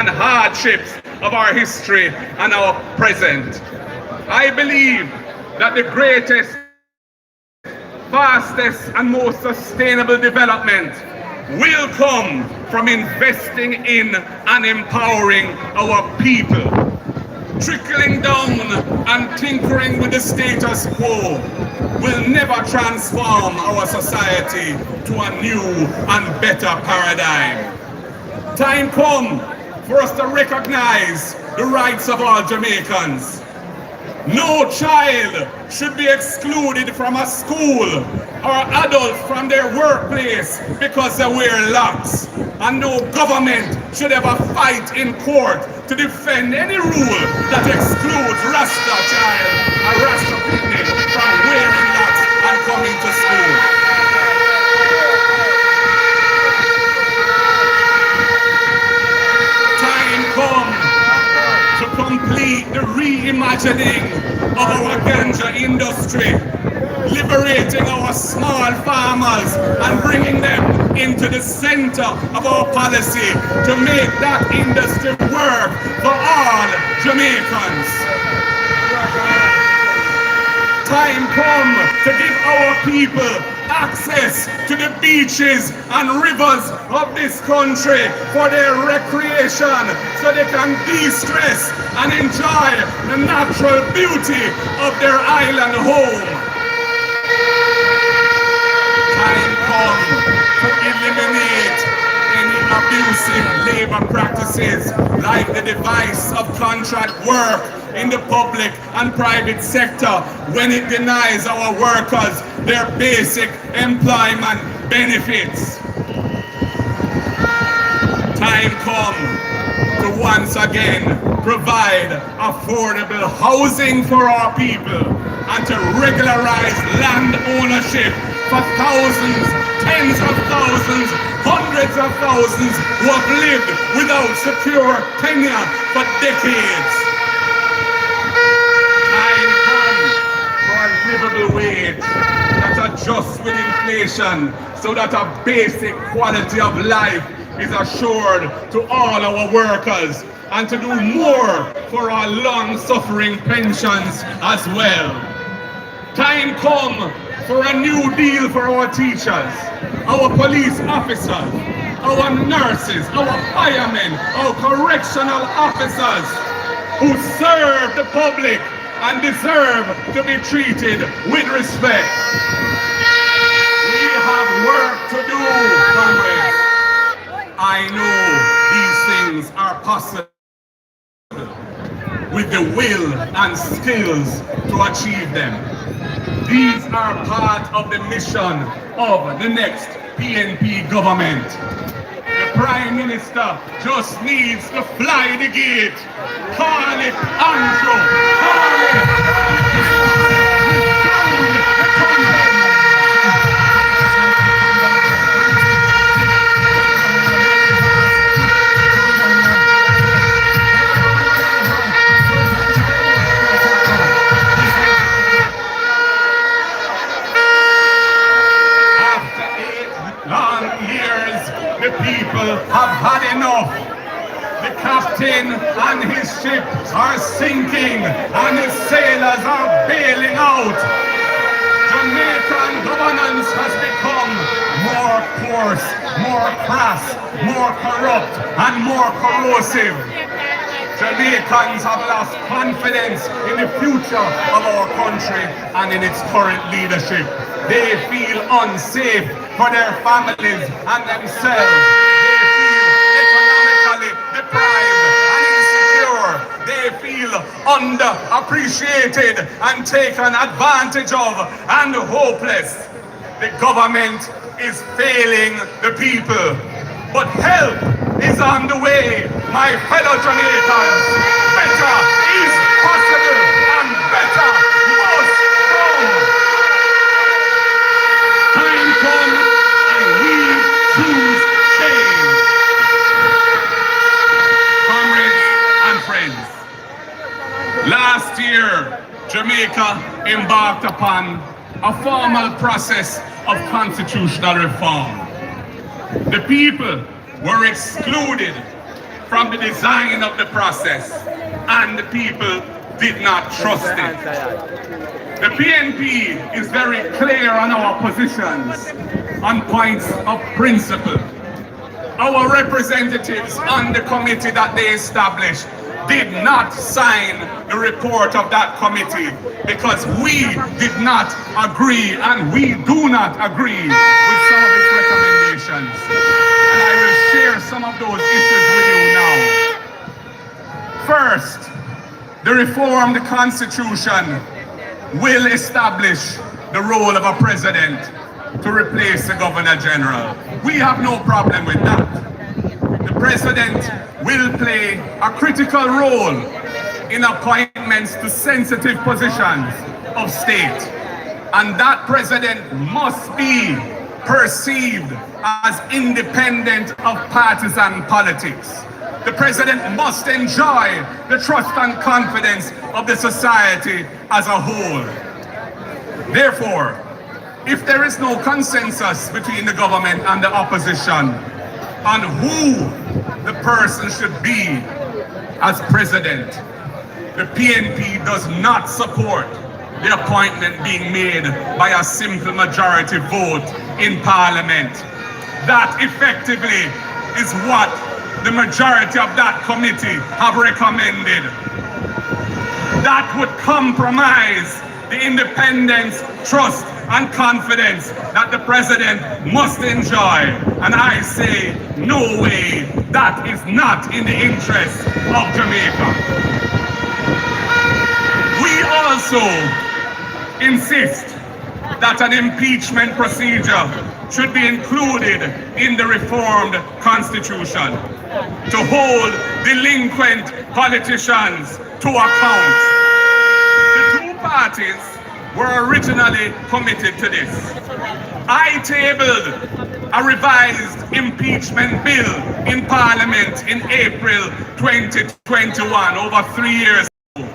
and hardships of our history and our present. I believe that the greatest, fastest and most sustainable development will come from investing in and empowering our people. Trickling down and tinkering with the status quo will never transform our society to a new and better paradigm. Time come for us to recognize the rights of all Jamaicans. No child should be excluded from a school or adult from their workplace because they wear locks. And no government should ever fight in court to defend any rule that excludes Rasta child or Rasta picnic from wearing locks and coming to school. Time come to complete the reimagining of our ganja industry, liberating our small farmers and bringing them into the center of our policy to make that industry work for all Jamaicans. Time come to give our people access to the beaches and rivers of this country for their recreation so they can de-stress and enjoy the natural beauty of their island home. Time come to eliminate any abusive labor practices like the device of contract work in the public and private sector when it denies our workers their basic employment benefits. Time come to once again provide affordable housing for our people and to regularize land ownership for thousands, tens of thousands, hundreds of thousands who have lived without secure tenure for decades. Time comes for a livable wage that adjusts with inflation so that a basic quality of life is assured to all our workers and to do more for our long-suffering pensions as well. Time come for a new deal for our teachers, our police officers, our nurses, our firemen, our correctional officers who serve the public and deserve to be treated with respect. We have work to do, comrades. I know these things are possible with the will and skills to achieve them. These are part of the mission of the next PNP government. The Prime Minister just needs to fly the gate. Call it Andrew. Call it. The people have had enough. The captain and his ship are sinking and his sailors are bailing out. Jamaican governance has become more coarse, more crass, more corrupt and more corrosive. Jamaicans have lost confidence in the future of our country and in its current leadership. They feel unsafe for their families and themselves. They feel economically deprived and insecure. They feel underappreciated and taken advantage of and hopeless. The government is failing the people, but help is on the way, my fellow Jamaicans. Better is possible and better must come. Time comes and we choose change. Comrades and friends, last year Jamaica embarked upon a formal process of constitutional reform. The people were excluded from the design of the process, and the people did not trust it. The PNP is very clear on our positions on points of principle. Our representatives on the committee that they established did not sign the report of that committee because we did not agree, and we do not agree with some of its recommendations. And I will share some of those issues with you now. First, the reformed constitution will establish the role of a president to replace the Governor General. We have no problem with that. The president will play a critical role in appointments to sensitive positions of state. And that president must be perceived as independent of partisan politics. The president must enjoy the trust and confidence of the society as a whole. Therefore, if there is no consensus between the government and the opposition on who the person should be as president, the PNP does not support the appointment being made by a simple majority vote in Parliament. That effectively is what the majority of that committee have recommended. That would compromise the independence, trust, and confidence that the president must enjoy. And I say, no way, that is not in the interest of Jamaica. We also insist that an impeachment procedure should be included in the reformed constitution to hold delinquent politicians to account. The two parties were originally committed to this. I tabled a revised impeachment bill in Parliament in April 2021, over 3 years ago.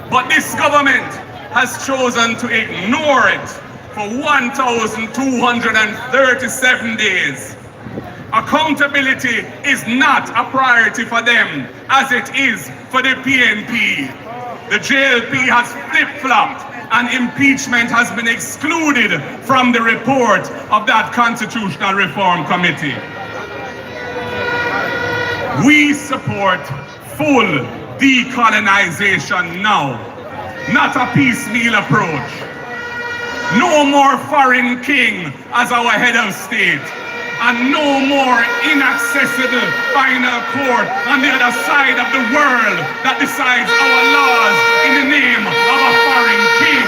But this government has chosen to ignore it for 1,237 days. Accountability is not a priority for them as it is for the PNP. The JLP has flip-flopped and impeachment has been excluded from the report of that Constitutional Reform Committee. We support full decolonization now, not a piecemeal approach. No more foreign king as our head of state, and no more inaccessible final court on the other side of the world that decides our laws in the name of a foreign king.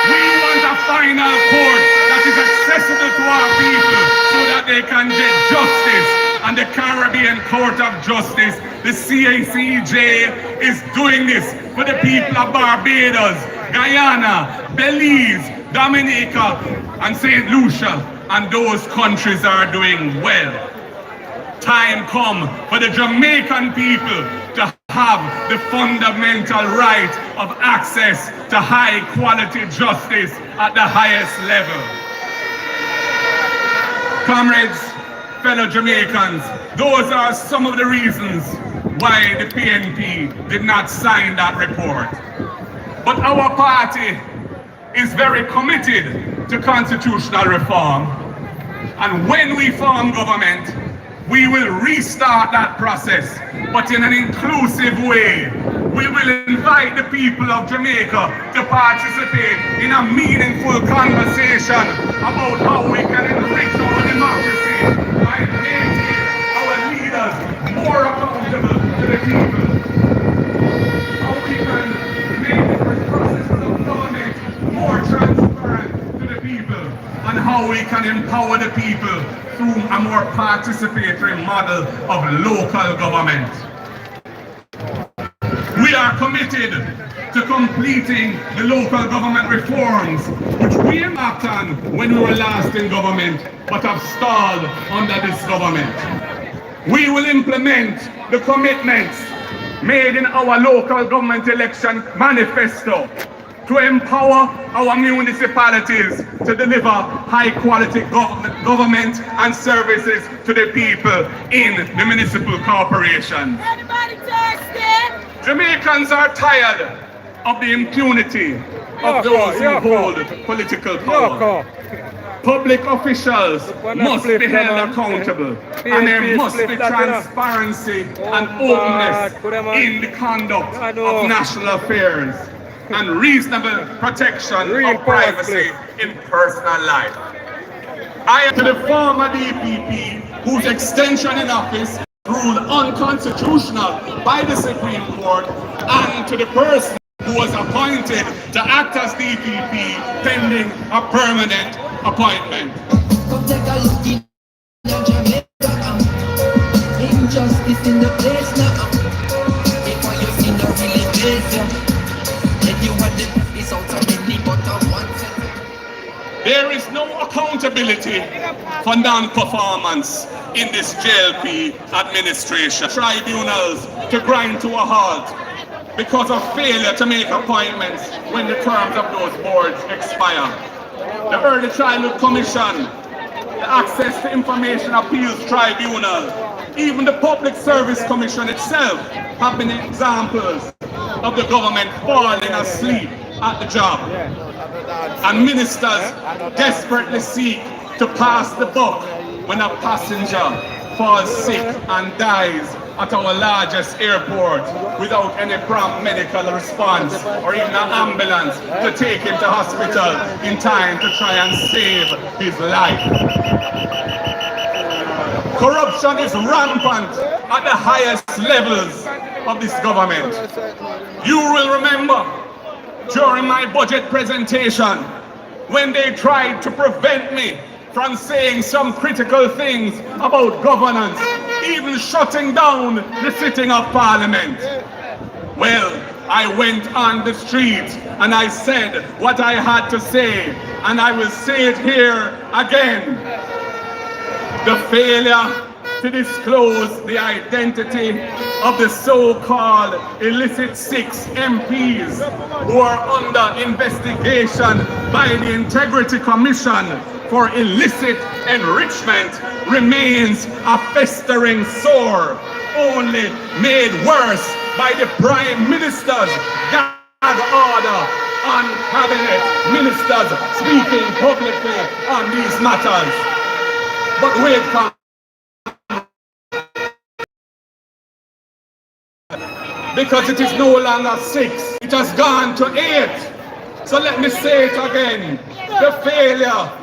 We want a final court that is accessible to our people so that they can get justice. And the Caribbean Court of Justice, the CACJ, is doing this for the people of Barbados, Guyana, Belize, Dominica, and St. Lucia. And those countries are doing well. Time come for the Jamaican people to have the fundamental right of access to high quality justice at the highest level. Comrades, fellow Jamaicans, those are some of the reasons why the PNP did not sign that report. But our party is very committed to constitutional reform. And when we form government, we will restart that process, but in an inclusive way. We will invite the people of Jamaica to participate in a meaningful conversation about how we can enrich our democracy by making our leaders more accountable to the people. How we can make the processes of government more transparent to the people, and how we can empower the people through a more participatory model of local government. We are committed to completing the local government reforms which we embarked on when we were last in government but have stalled under this government. We will implement the commitments made in our local government election manifesto to empower our municipalities to deliver high-quality government and services to the people in the municipal corporation. Jamaicans are tired of the impunity of those who hold political power. Public officials must be held accountable, and there must be transparency and openness in the conduct of national affairs and reasonable protection of privacy in personal life. I am to the former DPP whose extension in office ruled unconstitutional by the Supreme Court, and to the person who was appointed to act as DPP pending a permanent appointment. Come take a look in Jamaica. Injustice in the place now. Before you see no really place, then you want the results of many but of one. There is no accountability for non-performance in this JLP administration. Tribunals to grind to a halt because of failure to make appointments when the terms of those boards expire. The Early Childhood Commission, the Access to Information Appeals Tribunal, even the Public Service Commission itself have been examples of the government falling asleep at the job. And ministers desperately seek to pass the buck when a passenger falls sick and dies at our largest airport without any prompt medical response or even an ambulance to take him to hospital in time to try and save his life. Corruption is rampant at the highest levels of this government. You will remember during my budget presentation when they tried to prevent me from saying some critical things about governance, even shutting down the sitting of Parliament. Well, I went on the street and I said what I had to say, and I will say it here again. The failure to disclose the identity of the so-called illicit 6 MPs who are under investigation by the Integrity Commission for illicit enrichment remains a festering sore, only made worse by the Prime Minister's gag order on cabinet ministers speaking publicly on these matters. But wait, because it is no longer 6, it has gone to 8. So let me say it again. The failure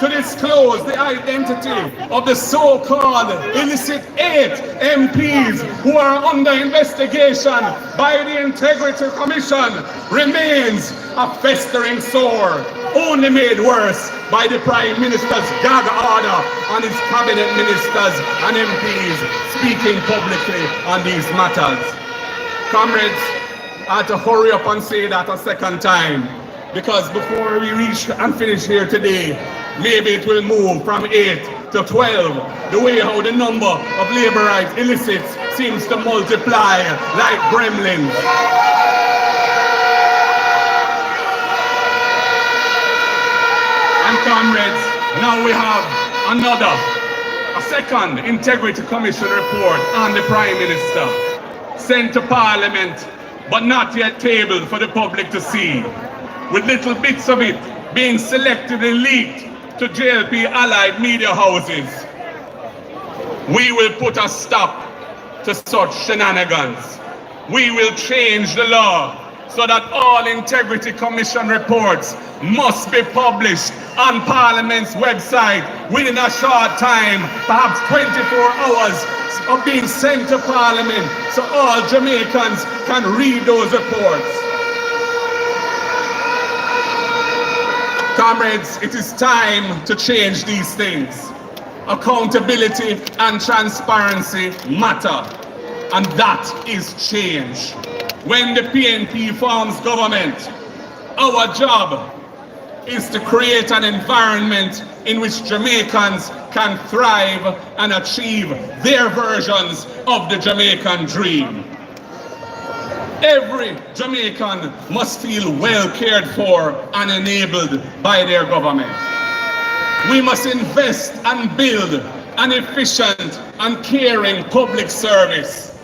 to disclose the identity of the so-called illicit 8 MPs who are under investigation by the Integrity Commission remains a festering sore, only made worse by the Prime Minister's gag order on his cabinet ministers and MPs speaking publicly on these matters. Comrades, I had to hurry up and say that a second time, because before we reach and finish here today, maybe it will move from 8 to 12, the way how the number of labor rights illicits seems to multiply like gremlins. And comrades, now we have a second Integrity Commission report on the Prime Minister, sent to Parliament, but not yet tabled for the public to see, with little bits of it being selectively leaked to JLP allied media houses. We will put a stop to such shenanigans. We will change the law so that all Integrity Commission reports must be published on Parliament's website within a short time, perhaps 24 hours of being sent to Parliament, so all Jamaicans can read those reports. Comrades, it is time to change these things. Accountability and transparency matter, and that is change. When the PNP forms government, our job is to create an environment in which Jamaicans can thrive and achieve their versions of the Jamaican dream. Every Jamaican must feel well cared for and enabled by their government. We must invest and build an efficient and caring public service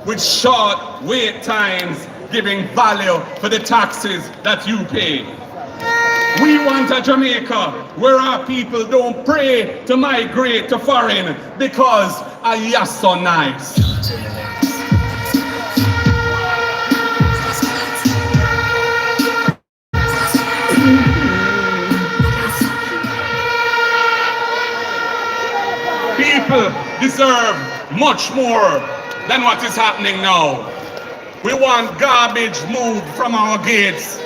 with short wait times, giving value for the taxes that you pay. We want a Jamaica where our people don't pray to migrate to foreign because a yes so nice. People deserve much more than what is happening now. We want garbage moved from our gates.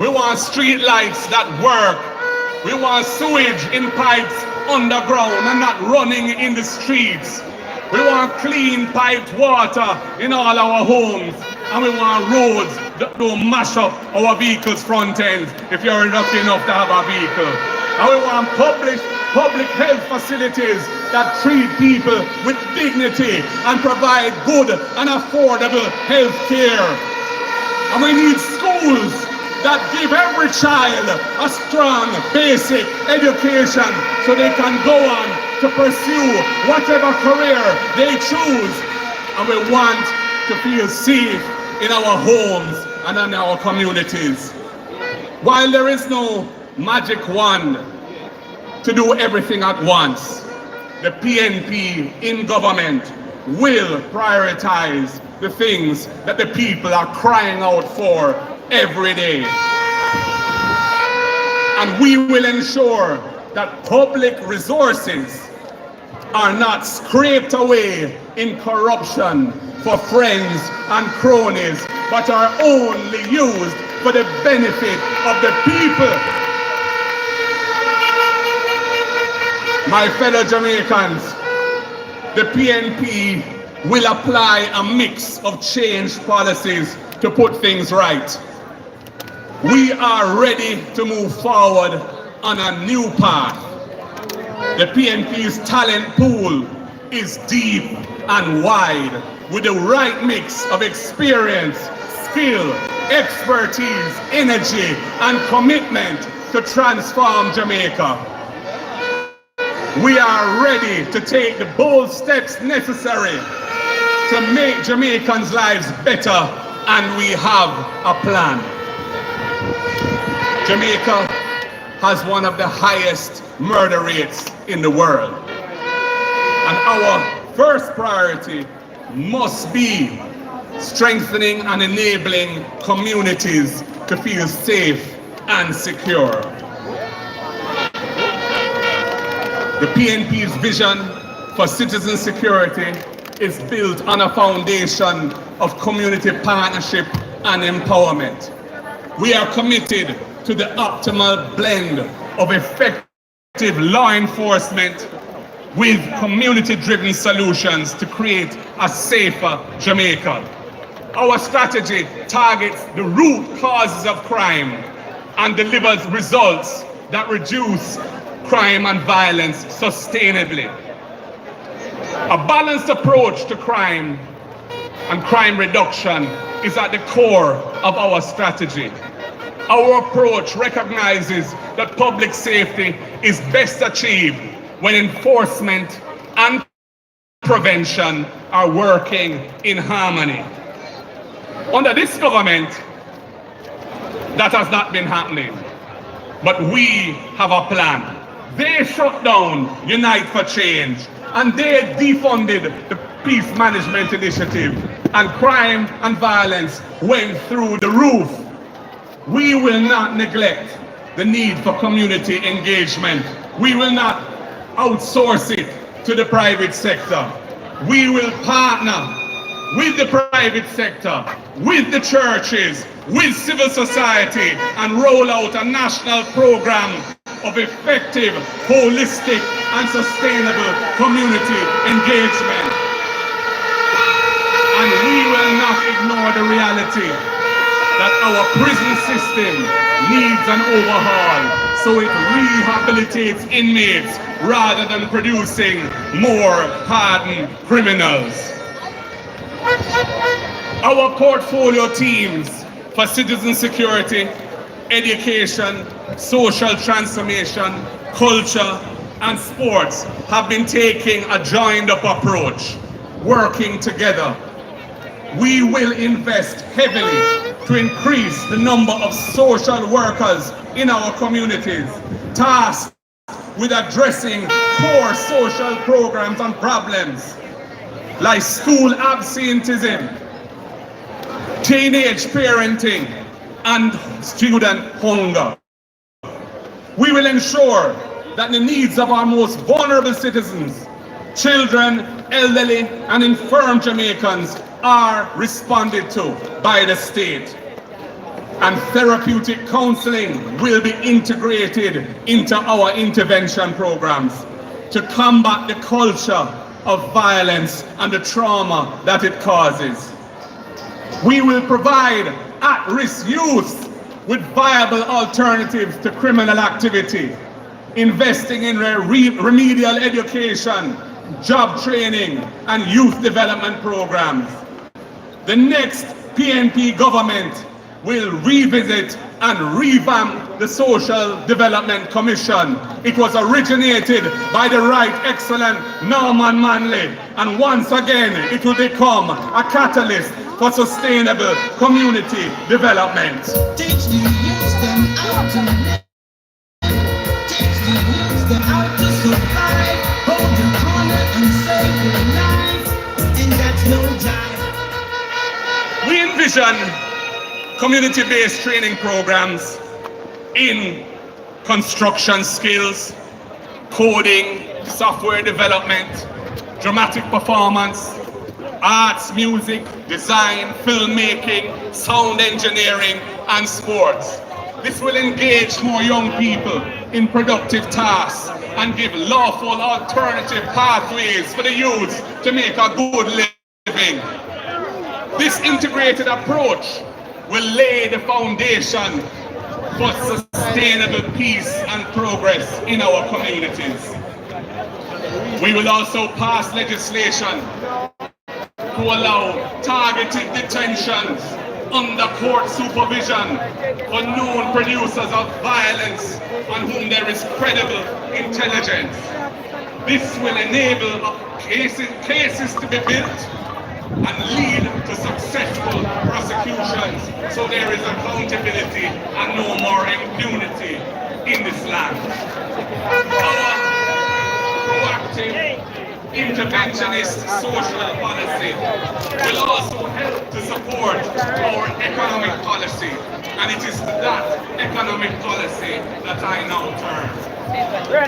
We want street lights that work. We want sewage in pipes underground and not running in the streets. We want clean piped water in all our homes. And we want roads that don't mash up our vehicles' front ends if you're lucky enough to have a vehicle. And we want public health facilities that treat people with dignity and provide good and affordable health care. And we need schools that give every child a strong basic education so they can go on to pursue whatever career they choose. And we want to feel safe in our homes and in our communities. While there is no magic wand to do everything at once, the PNP in government will prioritize the things that the people are crying out for every day. And we will ensure that public resources are not scraped away in corruption for friends and cronies, but are only used for the benefit of the people. My fellow Jamaicans, the PNP will apply a mix of change policies to put things right. We are ready to move forward on a new path. The PNP's talent pool is deep and wide with the right mix of experience, skill, expertise, energy, and commitment to transform Jamaica. We are ready to take the bold steps necessary to make Jamaicans' lives better, and we have a plan. Jamaica has one of the highest murder rates in the world. And our first priority must be strengthening and enabling communities to feel safe and secure. The PNP's vision for citizen security is built on a foundation of community partnership and empowerment. We are committed to the optimal blend of effective law enforcement with community-driven solutions to create a safer Jamaica. Our strategy targets the root causes of crime and delivers results that reduce crime and violence sustainably. A balanced approach to crime and crime reduction is at the core of our strategy. Our approach recognizes that public safety is best achieved when enforcement and prevention are working in harmony. Under this government, that has not been happening, but we have a plan. They shut down Unite for Change, and they defunded the Peace Management Initiative, and crime and violence went through the roof. We will not neglect the need for community engagement. We will not outsource it to the private sector. We will partner with the private sector, with the churches, with civil society, and roll out a national program of effective, holistic, and sustainable community engagement. And we will not ignore the reality that our prison system needs an overhaul so it rehabilitates inmates rather than producing more hardened criminals. Our portfolio teams for citizen security, education, social transformation, culture, and sports have been taking a joined-up approach, working together. We will invest heavily to increase the number of social workers in our communities, tasked with addressing core social programs and problems like school absenteeism, teenage parenting, and student hunger. We will ensure that the needs of our most vulnerable citizens, children, elderly, and infirm Jamaicans are responded to by the state. And therapeutic counseling will be integrated into our intervention programs to combat the culture of violence and the trauma that it causes. We will provide at-risk youth with viable alternatives to criminal activity, investing in remedial education, job training, and youth development programs. The next PNP government will revisit and revamp the Social Development Commission. It was originated by the Right Excellent Norman Manley, and once again it will become a catalyst for sustainable community development. Teach the youth them how to live. Teach the youth them how to survive. Hold the corner and save their lives. And that's no jive. We envision community-based training programs in construction skills, coding, software development, dramatic performance, arts, music, design, filmmaking, sound engineering, and sports. This will engage more young people in productive tasks and give lawful alternative pathways for the youth to make a good living. This integrated approach will lay the foundation for sustainable peace and progress in our communities. We will also pass legislation to allow targeted detentions under court supervision for known producers of violence on whom there is credible intelligence. This will enable cases to be built and lead to successful prosecutions, so there is accountability and no more impunity in this land. Our proactive interventionist social policy will also help to support our economic policy, and it is that economic policy that I now turn. We are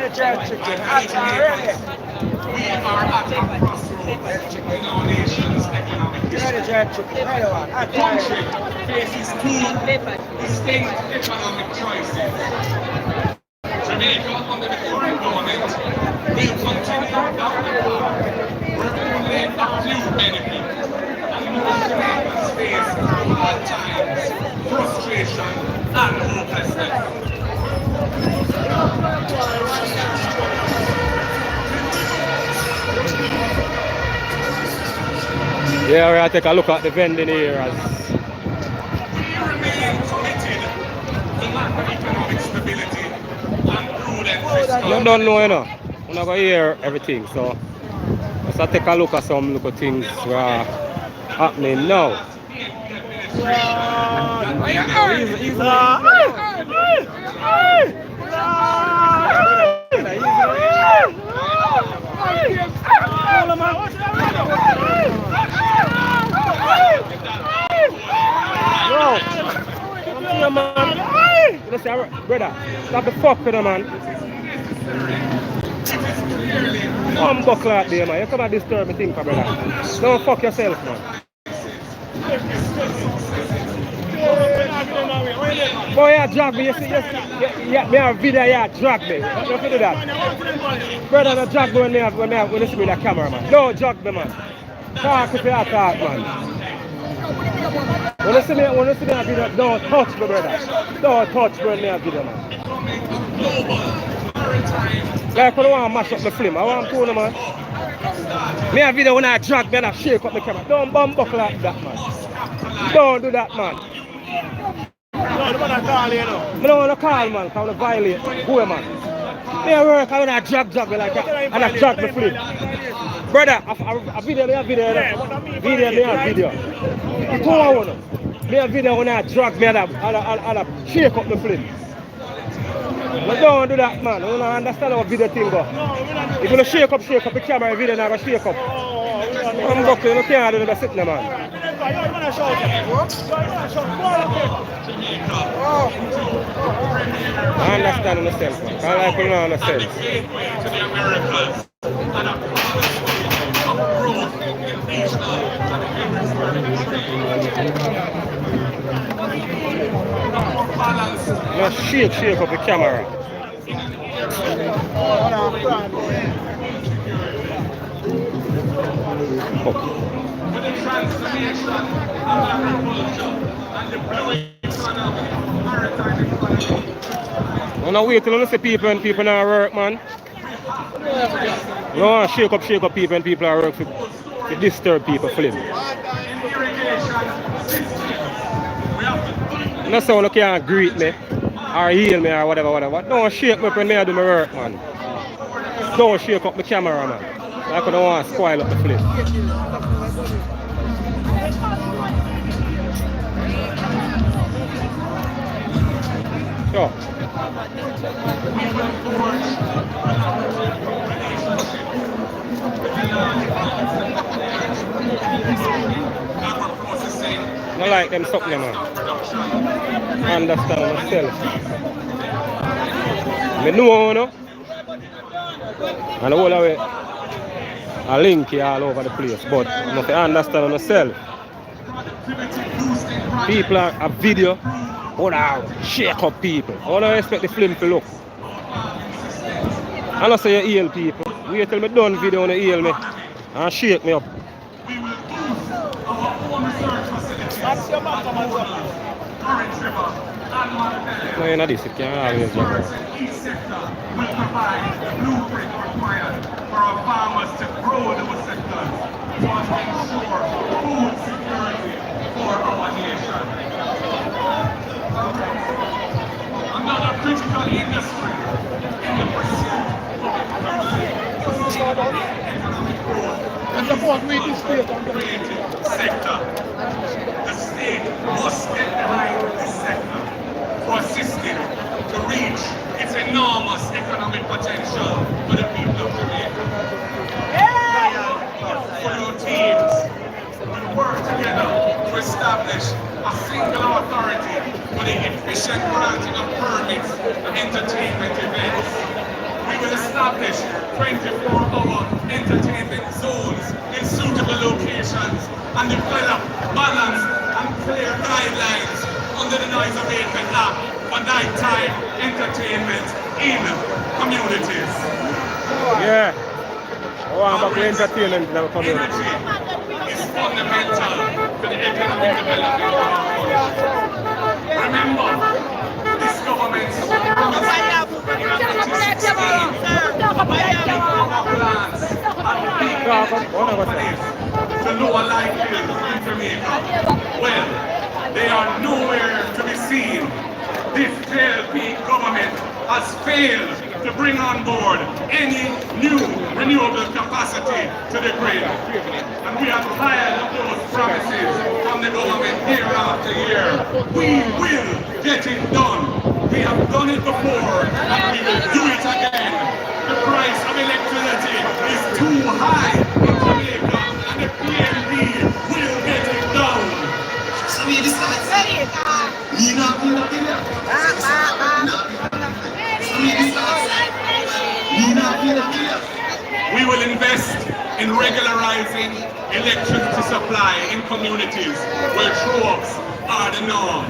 at a crossroads in our nation's economic history. The country faces two distinct economic choices. Jamaica, under the current government, will continue down the path where only a few benefit, and most Jamaicans face hard times, frustration, and hopelessness. Yeah, we're going to take a look at the vending areas. We remain committed to macroeconomic stability and prudent fiscal. You don't know, you know. We're not going to hear everything, so let's take a look at some little things that are happening now. Brother, stop the fuck with them, man. One buckle out there, man. You come and disturb me, think, brother. Don't fuck yourself, man. Boy, you drag me. You see, me have a video, you drag me. Don't do that. Brother, don't drag me when you see that camera, man. Don't drag me, man. Talk if you talk, man. When you see me a video, don't touch me, brother. Don't touch me when I video, man. Like when I want to mash up the film, I want to pull them, man. Me a video when I drag me and I shake up the camera. Don't bum buckle like that, man. Don't do that, man. No, the man I call you know. I don't want to call, man, because I want to violate. Who am I? Me a work when I drag me like that, and I drag me flip. Brother, a video, me a video. Video, me a video. It's all I want. Me a video when I drag me and I shake up the flip. But don't do that, man. You don't understand how video thing go. If you shake up the camera, video never shake up. I'm buckling, you can't do that sitting there, man. I understand in a sense, man. I like it in a sense. Now shake up the camera. With the transformation of agriculture and the blue economy, maritime economy. I'm not wait till you see people and people not work, man. You don't want to shake up people and people are work to disturb people for living. Not so you can't greet me or heal me or whatever. Don't shake me when I do my work, man. Don't shake up the camera, man. I don't want to spoil up the flip. Sure. I like them something, man. I understand myself. I know, no? And the whole way, I link you all over the place, but I must understand myself. People are a video, how to shake up people. How do I expect the film to look? I don't say you heal people. Wait till I done video and you heal me and shake me up. No, you're not this, you can't always do that. Each sector will provide blueprint required for our farmers to grow those sectors to ensure food security for our nation. Another critical industry in the pursuit of economic growth and the creative sector. The state must get behind this sector to assist it to reach its enormous economic potential for the people of Jamaica. For your teams will work together to establish a single authority for the efficient granting of permits for entertainment events. We will establish 24-hour entertainment zones in suitable locations and develop balanced and clear guidelines under the Noise Abatement Act for nighttime entertainment in communities. Yeah. I want back to entertainment in our community. Energy is fundamental to the economic development of our country. Remember, this government promised in 2016 plans and big companies to lower light bills in Jamaica. Well, they are nowhere to be seen. This PLP government has failed to bring on board any new renewable capacity to the grid. And we are tired of those promises from the government year after year. We will get it done. We have done it before and we will do it again. The price of electricity is too high in Jamaica and the PNP will get it done. We will invest in regularizing electricity supply in communities where true-ups are the norm.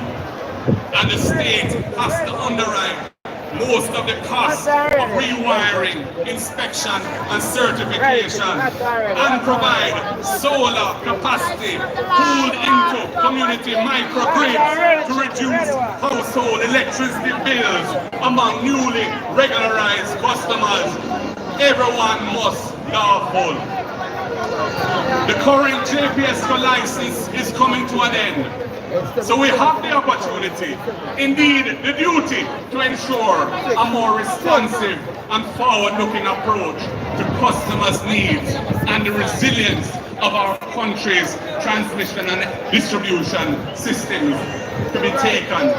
And the state has to underwrite most of the costs of rewiring, inspection and certification and provide solar capacity pulled into community microgrids to reduce household electricity bills among newly regularized customers. Everyone must lawful. The current JPS license is coming to an end. So we have the opportunity, indeed the duty, to ensure a more responsive and forward-looking approach to customers' needs and the resilience of our country's transmission and distribution systems to be taken.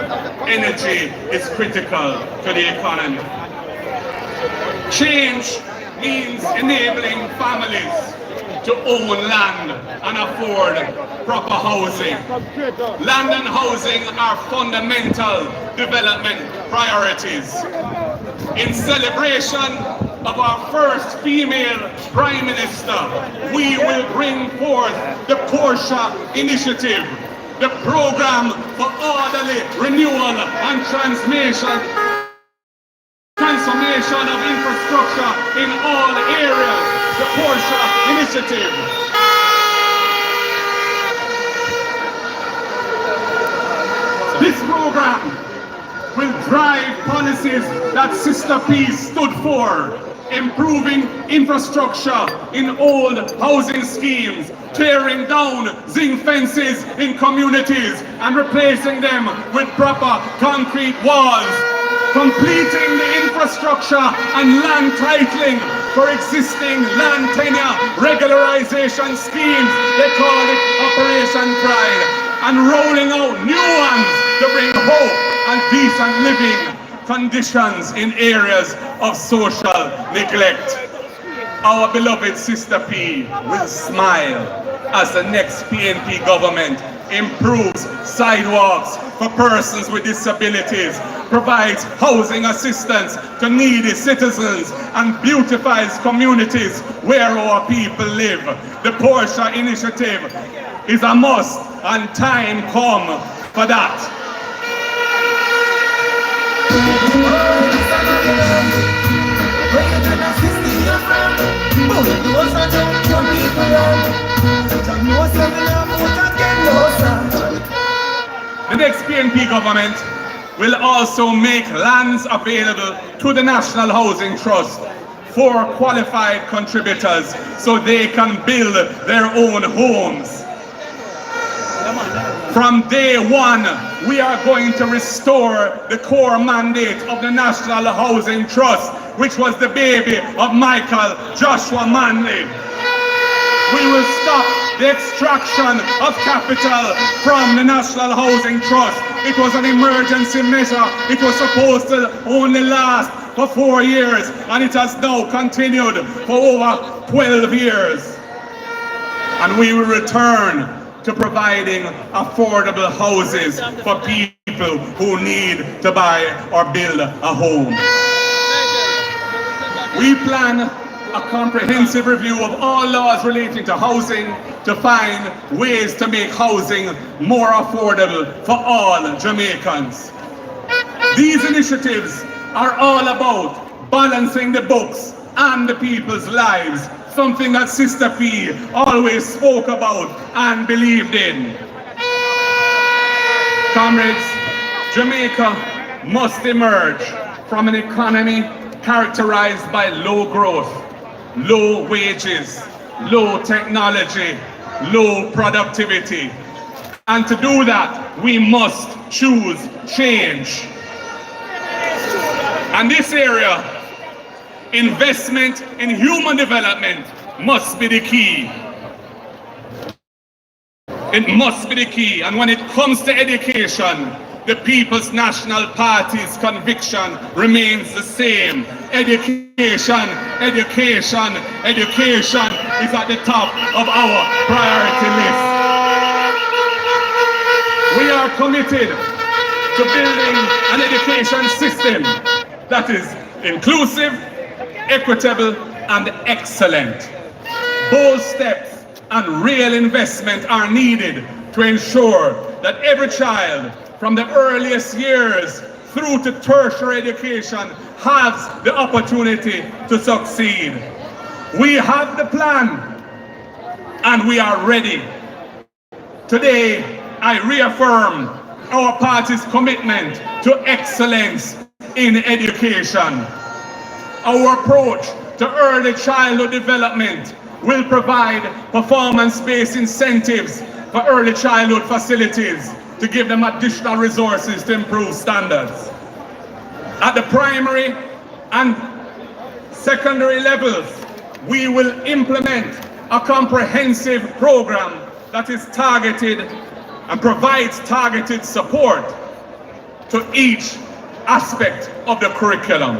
Energy is critical to the economy. Change means enabling families to own land and afford proper housing. Land and housing are fundamental development priorities. In celebration of our first female Prime Minister, we will bring forth the Porsche Initiative, the program for orderly renewal and transformation of infrastructure in all areas. The Porsche Initiative. This program will drive policies that Sister P stood for, improving infrastructure in old housing schemes, tearing down zinc fences in communities and replacing them with proper concrete walls, completing the infrastructure and land titling for existing land tenure regularization schemes, they call it Operation Pride, and rolling out new ones to bring hope and decent living conditions in areas of social neglect. Our beloved Sister P will smile as the next PNP government improves sidewalks for persons with disabilities, provides housing assistance to needy citizens, and beautifies communities where our people live. The Porsche Initiative is a must, and time come for that. The next PNP government will also make lands available to the National Housing Trust for qualified contributors so they can build their own homes. From day one, we are going to restore the core mandate of the National Housing Trust, which was the baby of Michael Joshua Manley. We will stop the extraction of capital from the National Housing Trust. It was an emergency measure. It was supposed to only last for 4 years, and it has now continued for over 12 years. And we will return to providing affordable houses for people who need to buy or build a home. We plan a comprehensive review of all laws relating to housing to find ways to make housing more affordable for all Jamaicans. These initiatives are all about balancing the books and the people's lives, something that Sister P always spoke about and believed in. Comrades, Jamaica must emerge from an economy characterized by low growth, low wages, low technology, low productivity. And to do that, we must choose change. And this area, investment in human development must be the key. It must be the key. And when it comes to education, the People's National Party's conviction remains the same. Education, education, education is at the top of our priority list. We are committed to building an education system that is inclusive, equitable, and excellent. Bold steps and real investment are needed to ensure that every child from the earliest years through to tertiary education has the opportunity to succeed. We have the plan and we are ready. Today, I reaffirm our party's commitment to excellence in education. Our approach to early childhood development will provide performance-based incentives for early childhood facilities to give them additional resources to improve standards. At the primary and secondary levels, we will implement a comprehensive program that is targeted and provides targeted support to each aspect of the curriculum.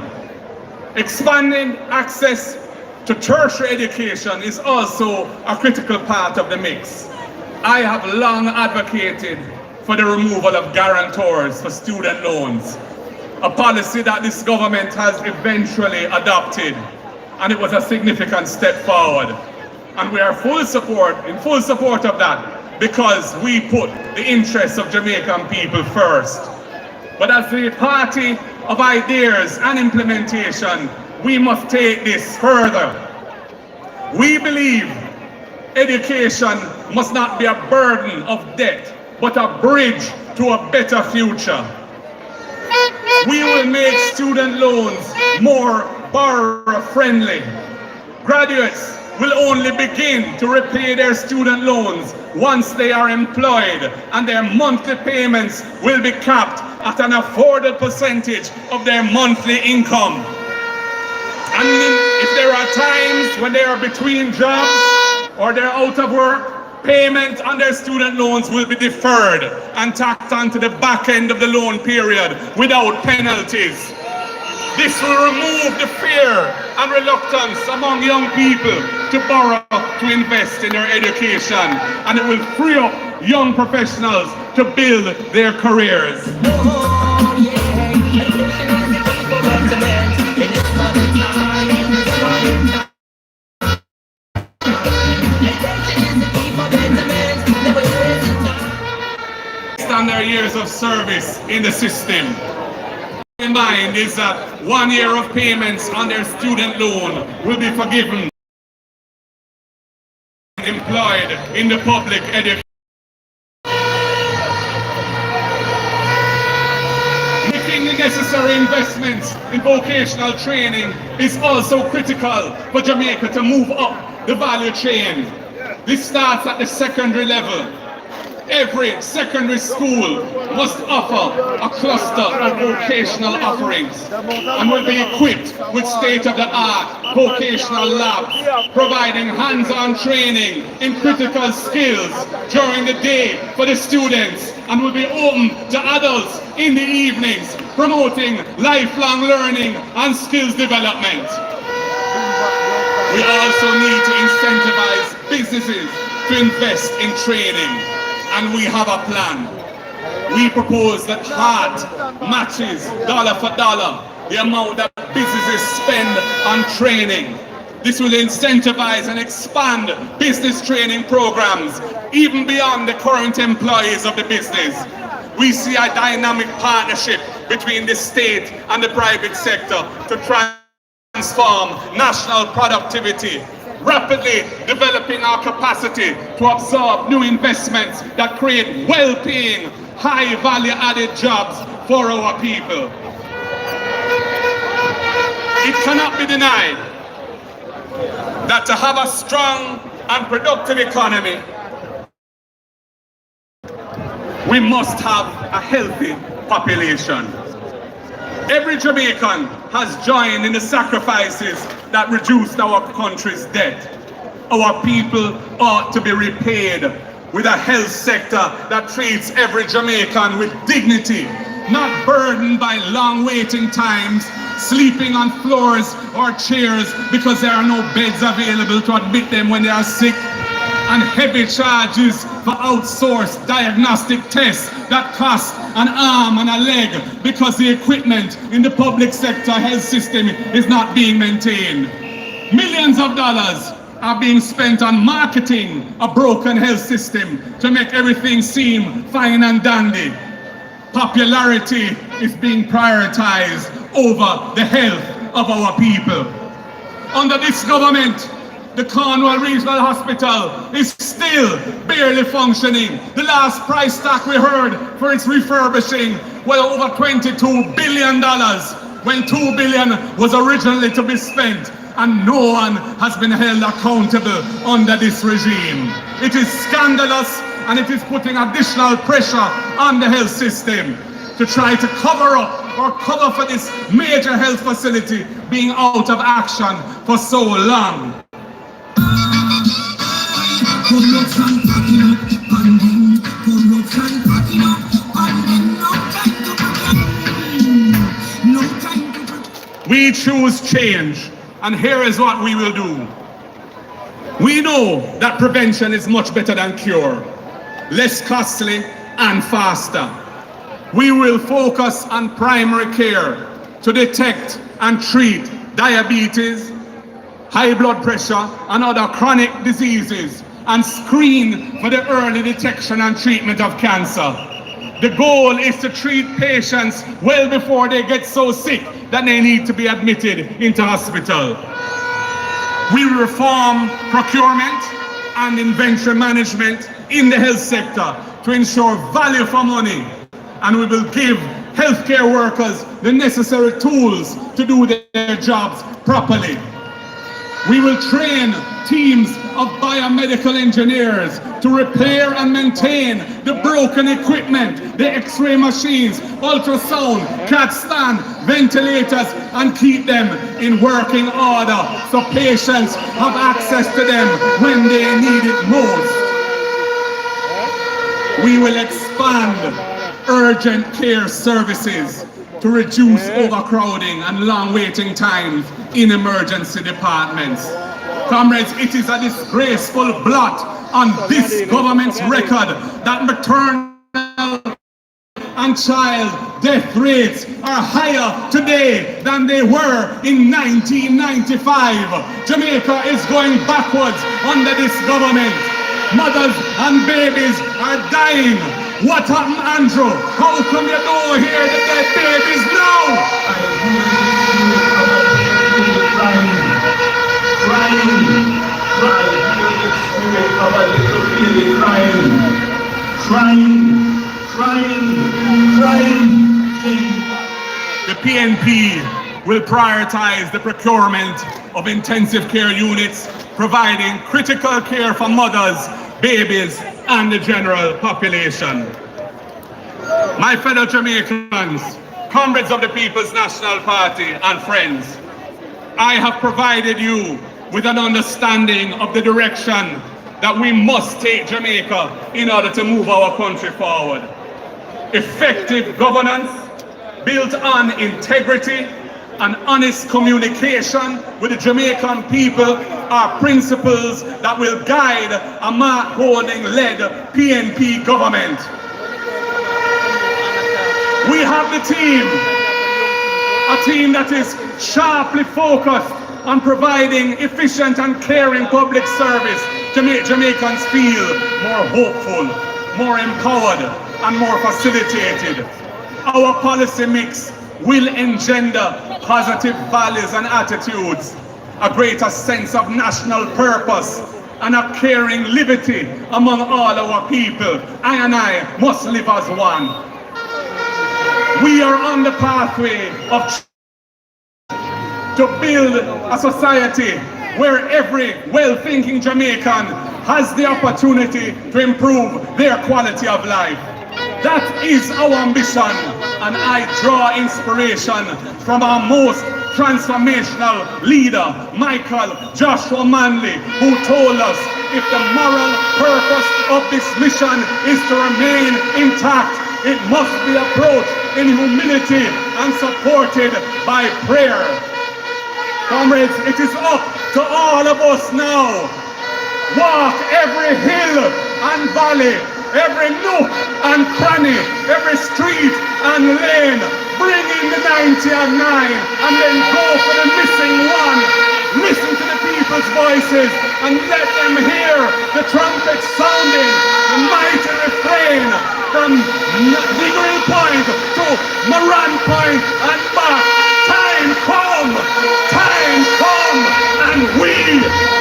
Expanding access to tertiary education is also a critical part of the mix. I have long advocated for the removal of guarantors for student loans, a policy that this government has eventually adopted, and it was a significant step forward. And we are in full support of that, because we put the interests of Jamaican people first. But as the party of ideas and implementation, we must take this further. We believe education must not be a burden of debt, but a bridge to a better future. We will make student loans more borrower-friendly. Graduates will only begin to repay their student loans once they are employed, and their monthly payments will be capped at an affordable percentage of their monthly income. And if there are times when they are between jobs or they're out of work, payment on their student loans will be deferred and tacked onto the back end of the loan period without penalties. This will remove the fear and reluctance among young people to borrow to invest in their education, and it will free up young professionals to build their careers. On their years of service in the system. In mind is that 1 year of payments on their student loan will be forgiven. Employed in the public education. Making the necessary investments in vocational training is also critical for Jamaica to move up the value chain. This starts at the secondary level. Every secondary school must offer a cluster of vocational offerings and will be equipped with state-of-the-art vocational labs, providing hands-on training in critical skills during the day for the students, and will be open to adults in the evenings, promoting lifelong learning and skills development. We also need to incentivize businesses to invest in training. And we have a plan. We propose that HEART matches dollar for dollar the amount that businesses spend on training. This will incentivize and expand business training programs even beyond the current employees of the business. We see a dynamic partnership between the state and the private sector to transform national productivity, rapidly developing our capacity to absorb new investments that create well-paying, high-value added jobs for our people. It cannot be denied that to have a strong and productive economy, we must have a healthy population. Every Jamaican has joined in the sacrifices that reduced our country's debt. Our people ought to be repaid with a health sector that treats every Jamaican with dignity, not burdened by long waiting times, sleeping on floors or chairs because there are no beds available to admit them when they are sick, and heavy charges for outsourced diagnostic tests that cost an arm and a leg because the equipment in the public sector health system is not being maintained. Millions of dollars are being spent on marketing a broken health system to make everything seem fine and dandy. Popularity is being prioritized over the health of our people. Under this government, the Cornwall Regional Hospital is still barely functioning. The last price tag we heard for its refurbishing was over $22 billion, when $2 billion was originally to be spent. and no one has been held accountable under this regime. It is scandalous, and it is putting additional pressure on the health system to try to cover up or cover for this major health facility being out of action for so long. We choose change, and here is what we will do. We know that prevention is much better than cure, less costly and faster. We will focus on primary care to detect and treat diabetes, high blood pressure, and other chronic diseases, and screen for the early detection and treatment of cancer. The goal is to treat patients well before they get so sick that they need to be admitted into hospital. We reform procurement and inventory management in the health sector to ensure value for money, and we will give healthcare workers the necessary tools to do their jobs properly. We will train teams of biomedical engineers to repair and maintain the broken equipment, the X-ray machines, ultrasound, CAT scan, ventilators, and keep them in working order so patients have access to them when they need it most. We will expand urgent care services to reduce overcrowding and long waiting times in emergency departments. Comrades, it is a disgraceful blot on this government's record that maternal and child death rates are higher today than they were in 1995. Jamaica is going backwards under this government. Mothers and babies are dying. What happened, Andrew? How come you don't hear the dead babies now? The PNP will prioritize the procurement of intensive care units, providing critical care for mothers, babies, and the general population. My fellow Jamaicans, comrades of the People's National Party, and friends, I have provided you with an understanding of the direction that we must take Jamaica in order to move our country forward. Effective governance built on integrity and honest communication with the Jamaican people are principles that will guide a Mark Golding-led PNP government. We have the team, a team that is sharply focused on providing efficient and caring public service to make Jamaicans feel more hopeful, more empowered, and more facilitated. Our policy mix will engender positive values and attitudes, a greater sense of national purpose, and a caring liberty among all our people. I and I must live as one. We are on the pathway of to build a society where every well-thinking Jamaican has the opportunity to improve their quality of life. That is our ambition, and I draw inspiration from our most transformational leader, Michael Joshua Manley, who told us if the moral purpose of this mission is to remain intact, it must be approached in humility and supported by prayer. Comrades, it is up to all of us now. Walk every hill and valley, every nook and cranny, every street and lane. Bring in the 90 and 9 and then go for the missing one. Listen to the people's voices and let them hear the trumpet sounding, the mighty refrain from Diggory Point to Moran Point and back. Time come, and we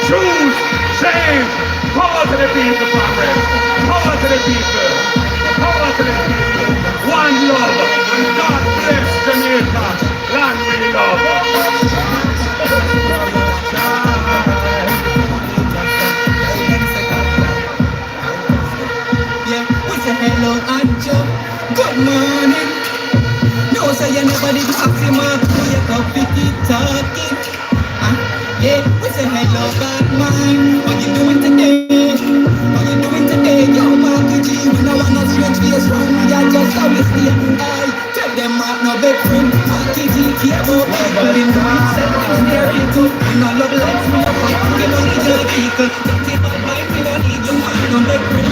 choose change. Power to the people, comrades. Power to the people. Power to the people. One love, and God bless Jamaica. Land we love. Joe. Good morning. No, say you never did ask him up. Wake up, we keep talking. Yeah, we say hello, bad man. What you doing today? What you doing today? Yo, Marky G, we no want no strange face from me. I just how we stay. Hey, tell them I'm no big friend. Marky G, care about people in the mindset. I'm scary too. We no love life, we no fight. We don't need your vehicle. Don't give up life, we don't need your man. No big friend.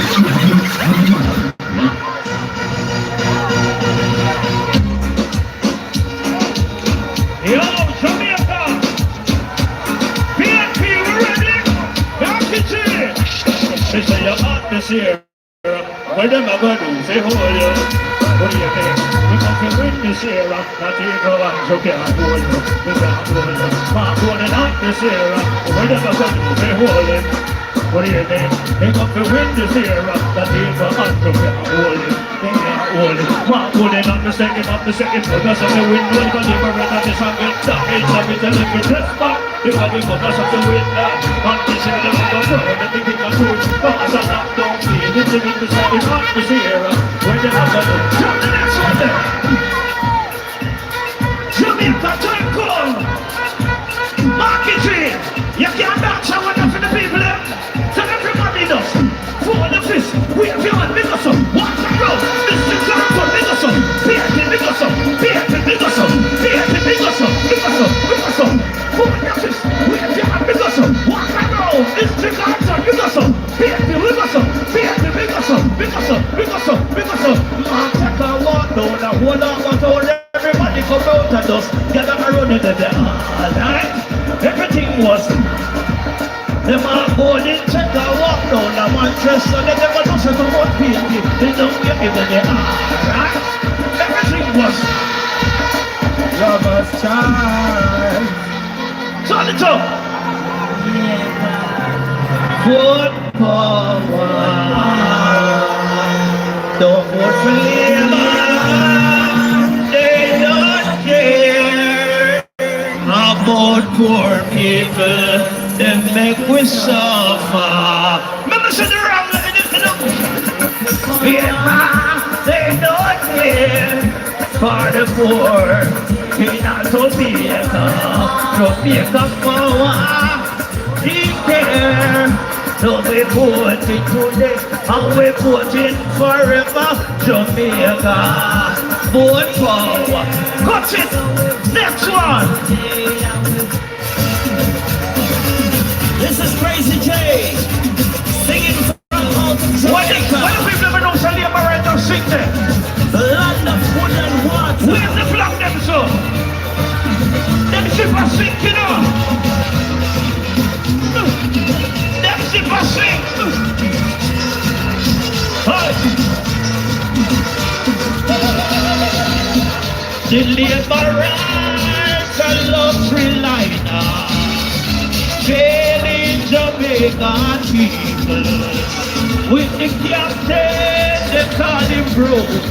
Yo, Jamaica! Pnp, we ready? Market it! They say you're hot this year. What them a gonna do? Say hold you. What do you think? We come to win this year. Not to go on, so can't hold you. We can't hold you. Mark going out this year. What them a gonna do? Say hold you. What do you think? They come to win this year. Not to go on, so can't hold you. They can't hold you. Mark going on the second, because of the win. We're gonna liberate on this one. It's a little test back. Because we got us up to win that. On this year, the world of the thinking of food. But as a knock down fee, this is the side is hot this year. Where the hell are you? Jump the next one there. Jamaica, time come. Market it. You can't dance out enough for the people there. So everybody does. For the fist, wave your hand, big us up. Walk the road. This is the time for big us up. Big us up. Big us up. Big us up. Big us up. Big us up. For the fist, wave your hand, big us up. Walk the road. This is the time for big us up. Big us up. Big us up. Big us up. Big us up. Big us up. Man, take a walk down the whole of what all everybody come out and just gather around in the alright? Everything was them all boarding, check a walk down the Manchester, they never know so about PNP. They don't get even the alright? Everything was lover's child. Turn it up! Vote power. Don't vote for Labour. They don't care about poor people. They make we suffer. Remember, say the wrong. They don't care for the poor. He not to Jamaica power. He care. So we voting today, and we voting forever. Jamaica, vote power. Cut it. Next one. This is Crazy J, singing from Jamaica. What if we've never known Salia right now sing there? The land of food and water. We have to block them so. Them ship are sinking up. Them ship are sinking. The labor rights are luxury liner. Failing Jamaican people. With the captain, they call him broken.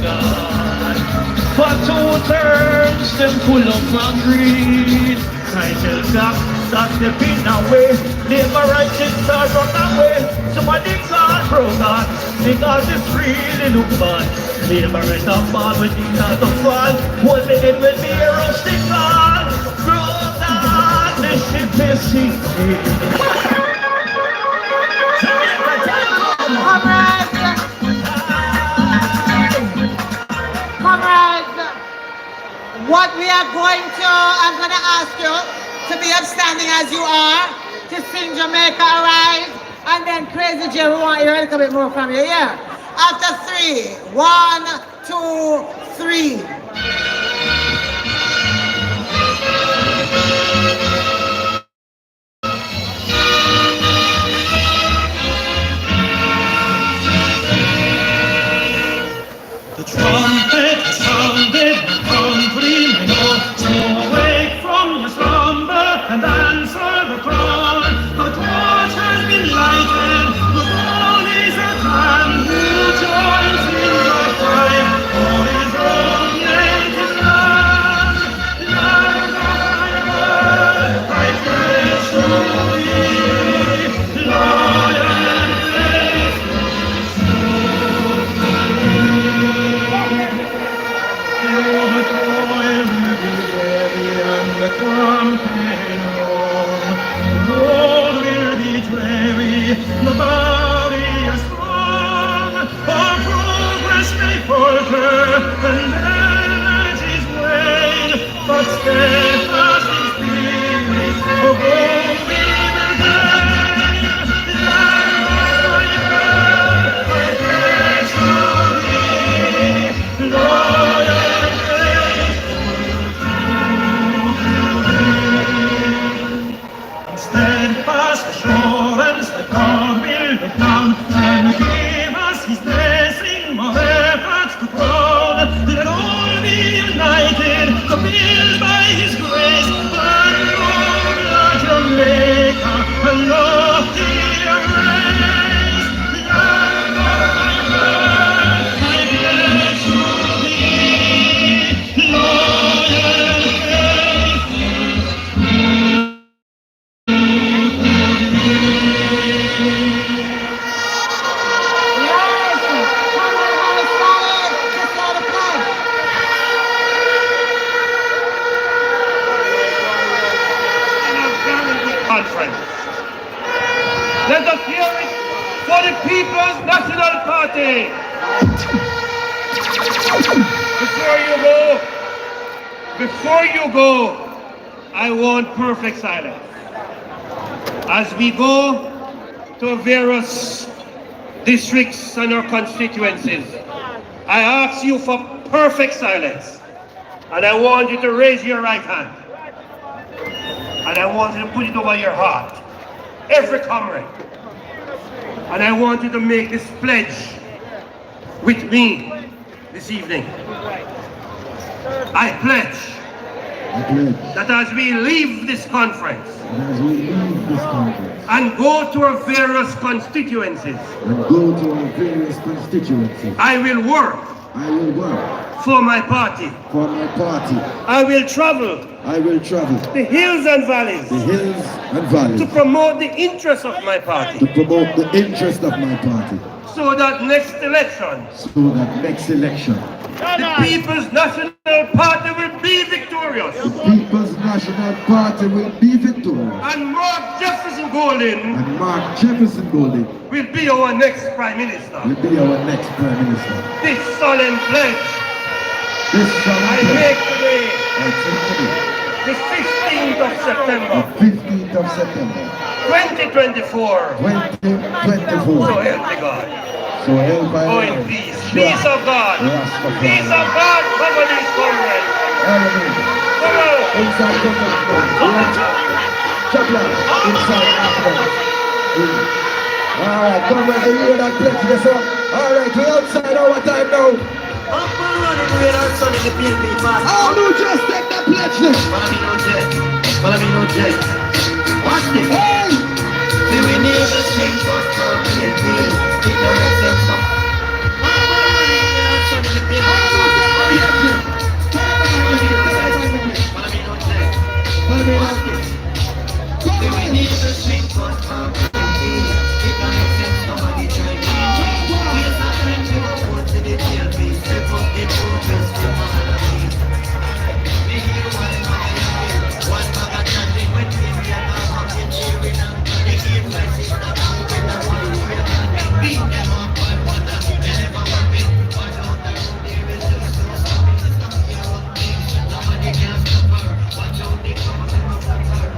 For 2 terms, them full of greed. Title Jack, that's the pin away. Labor rights is start run away. Somebody got broken, because it's really look bad. Labor rights are bad when they start to fall. Hold me in with me arrow stick on. Broken, the ship is sinking. Comrades, what we are going to, I'm going to ask you to be upstanding as you are, to sing Jamaica Arise, and then Crazy J, we want to hear a little bit more from you, yeah? After 3, 1, 2, 3. The trumpet sounded complete enough to awake from your slumber and answer the call. The torch has been lighted, the dawn is at hand. Who joins in the fight for his own native land? Land of I pray to thee, loyal and faithful to thee. and that is when, but steadfast in spirit, oh, we will guide. I bless you, loyal faith. Steadfast assurance that God will look down and give us His blessing, more efforts to grow, let all be united, to build by His grace, and Lord, Jamaica, a lofty race. Land of my birth, I bless you, loyal faith. Conference. Let us hear it for the People's National Party. Before you go, I want perfect silence. As we go to various districts and our constituencies, I ask you for perfect silence. And I want you to raise your right hand. And I want you to put it over your heart. Every comrade. And I want you to make this pledge with me this evening. I pledge that as we leave this conference and go to our various constituencies, I will work for my party. I will travel the hills and valleys to promote the interests of my party. So that next election, the People's National Party will be victorious. And Mark Jefferson Golding will be our next Prime Minister. This solemn pledge I make today, the 15th of September, 2024. So help me God. Go in peace. Peace of God. Peace of God cover these comrades. Come on. Alright, comrades, you hear that pledge this up? Alright, we outside our time now. How do you just take that pledge then? Watch this. Hey! We need the strength for Pnp. It don't make sense now. We need the strength for Pnp. It don't make sense nobody try me. We are not trying to go to the TLP. Step up the progress to money. We hear one bag of chanting when we are not fucking cheering up. They keep flexing the ball with the one we are not. Beat them up and one that they never want me. Watch out the road, there is just so sorry. Nobody can stop her. Watch out the cover and the water.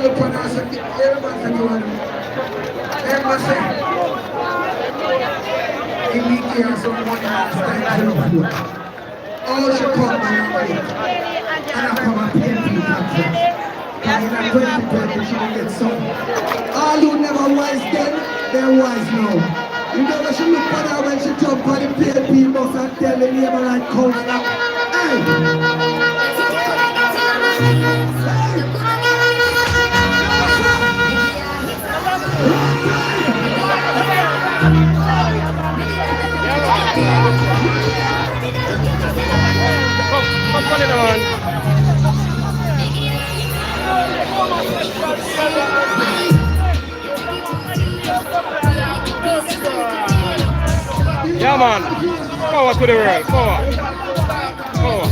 look on us and everybody can do it. Everybody say, if we hear some money and stand to the floor, all should come to your vote. And I come and Pnp Conference. And in a 2020 she will get some. All who never wise then, they're wise now. You know that she look at her when she jump on the Pnp bus and tell the neighbor like counselor, hey! Come on in on. Yeah, man. Power to the world. Power. Power.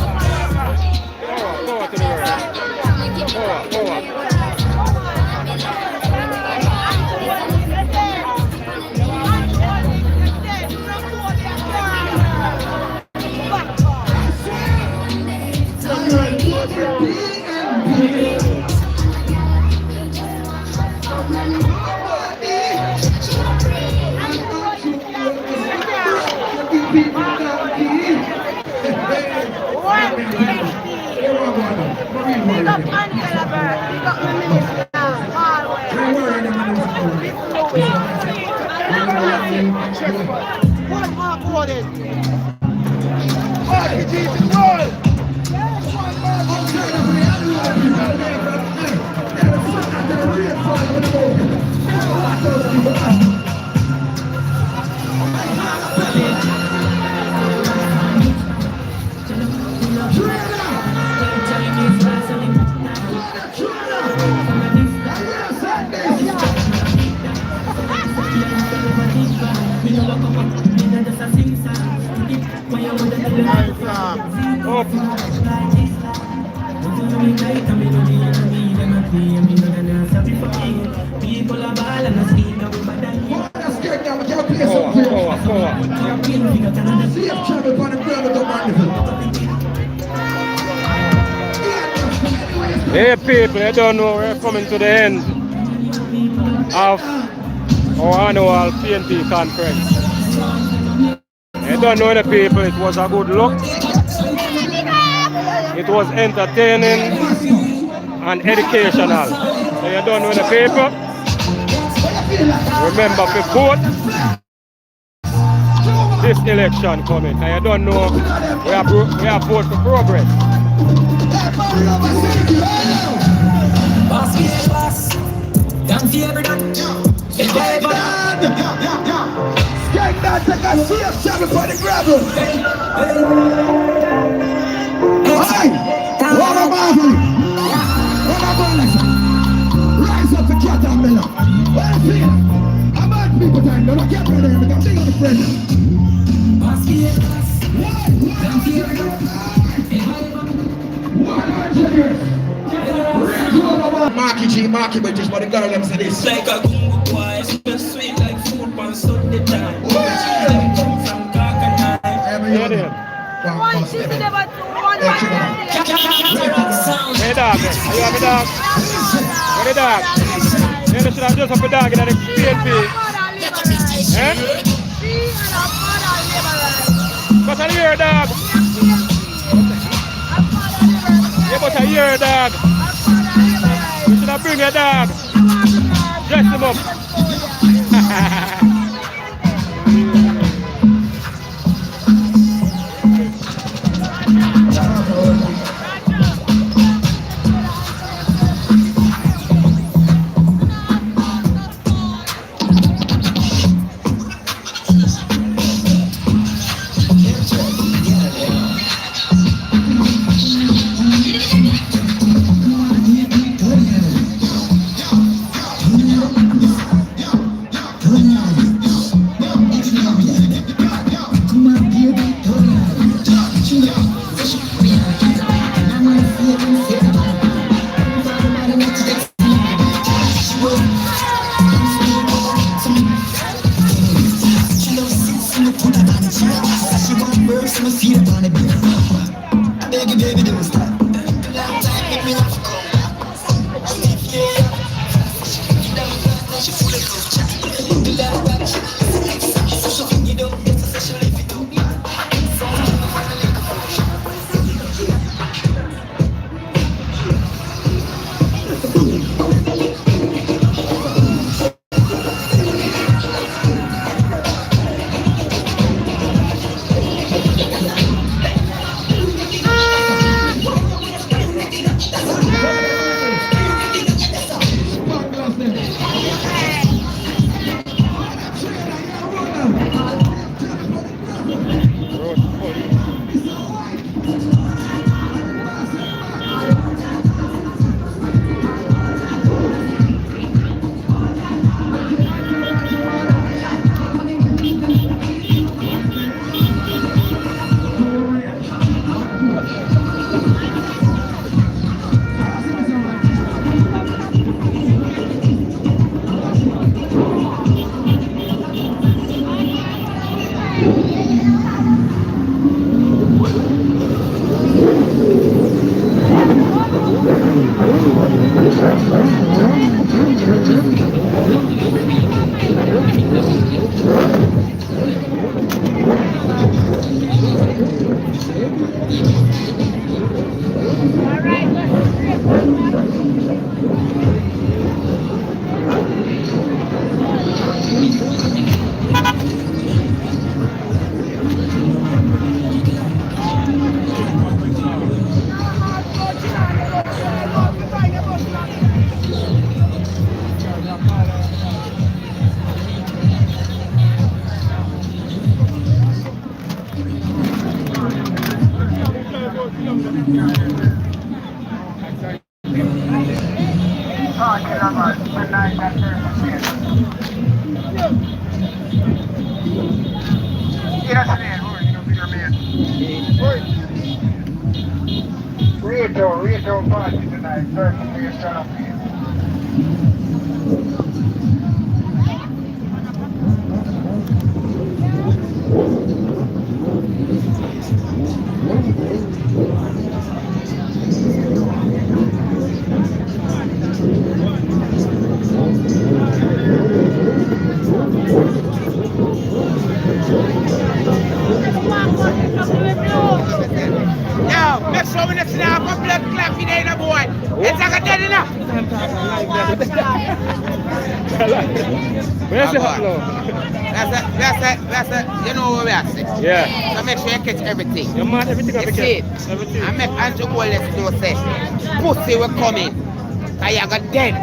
Power to the world. Power. Hey people, I don't know, we're coming to the end of our annual Pnp Conference. I don't know the people, it was a good look. It was entertaining and educational. So you don't know the people. Remember to vote this election coming. And you don't know we have vote for progress. Skate that, take a safe travel for the gravel. Hey, what about it? What about it? Rise up the cat and melon. What is it? I'm bad people time, don't get ready, I'm big on the friend. Marky British, but the girl them say this. Like a gungo boy, smell sweet like food pan Sunday time. Them come from Kakanai. Hey dog, you have a dog? What a dog? You should have just have a dog in the PNP. Eh? But I hear a dog. Yeah, but I hear a dog. You should have bring a dog. Dress him up. Retail party tonight, searching for yourself. Yo, make sure we not see a blood clot in there, boy. It's like a dead enough. Where's the hot now? That's it. You know what we are saying. Yeah. So make sure you catch everything. You man, everything You I see it. Everything. And make Andrew Wallace know say, pussy will come in. And you got dead.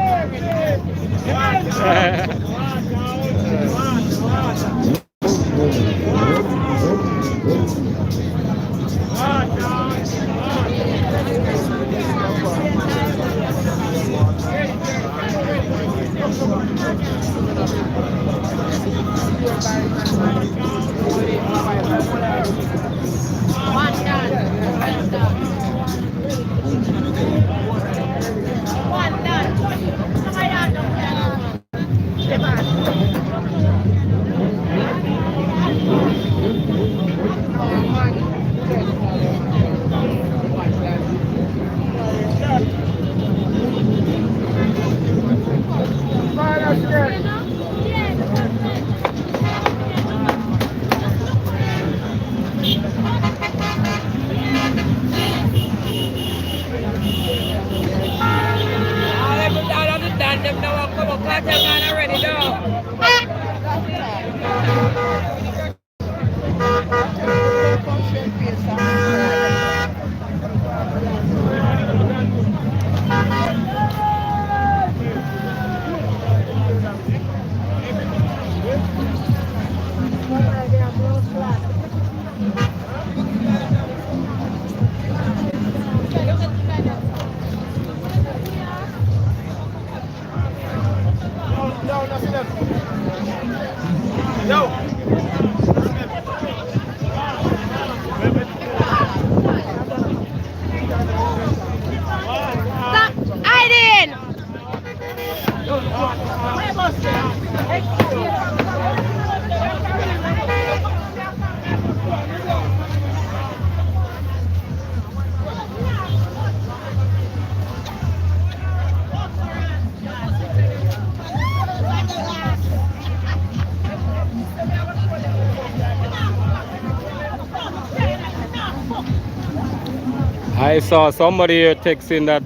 I saw somebody here texting that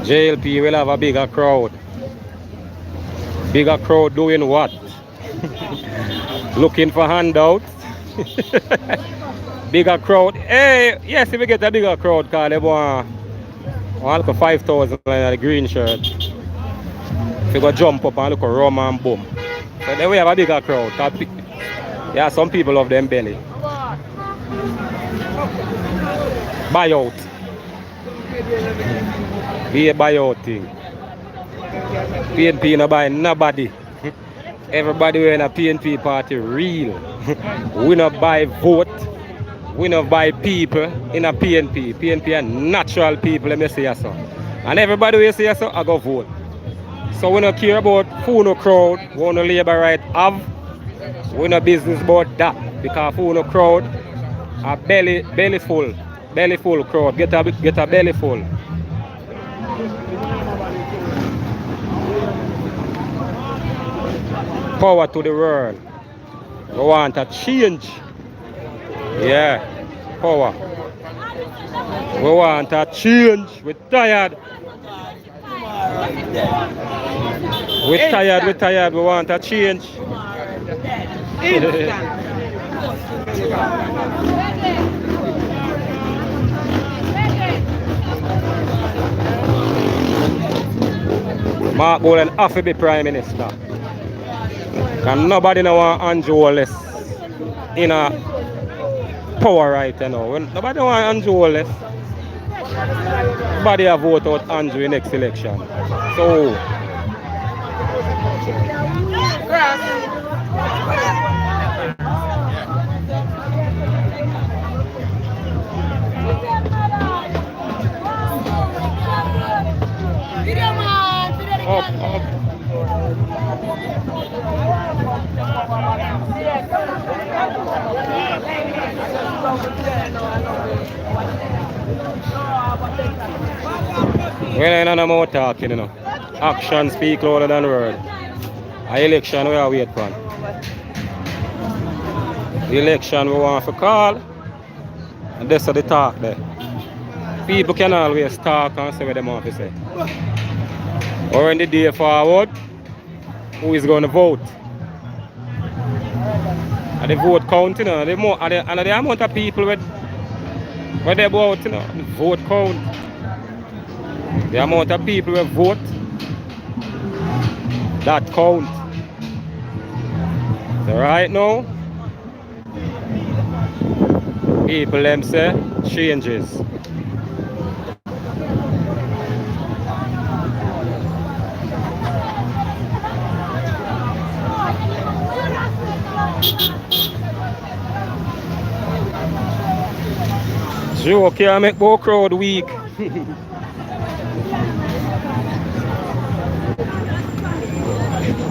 JLP will have a bigger crowd. Bigger crowd doing what? Looking for handouts? Bigger crowd. Hey, yes, if we get a bigger crowd, because they want look at 5,000 in the green shirt. If you go jump up and look at rum and boom. So then we have a bigger crowd. Yeah, some people love them belly. Buy out. Be a buy out thing. PNP no buy nobody. Everybody we're in a PNP party real. We not buy vote. We not buy people in a PNP. PNP are natural people, let me say so. And everybody will say so, I go vote. So we don't care about who no crowd, who no labor right have. We no business about that. Because who no crowd, a belly full. Belly full crowd. Get a belly full. Power to the world. We want a change. Yeah, power. We want a change. We're tired. We're tired. We want a change. Mark Boland have to be Prime Minister. And nobody no want Andrew Wallace in a power right now. Nobody want Andrew Wallace. Nobody have vote out Andrew in next election. So up. Well, ain't no more talking, you know. Action speak louder than word. A election we are wait for. The election we want to call, and that's the talk there. People can always talk and say what they want to say. Or in the day forward, who is going to vote? And the vote count, you know, and the amount of people where they vote, you know, the vote count. The amount of people who vote, that count. So right now, people them say changes. Joe can't make more crowd weak.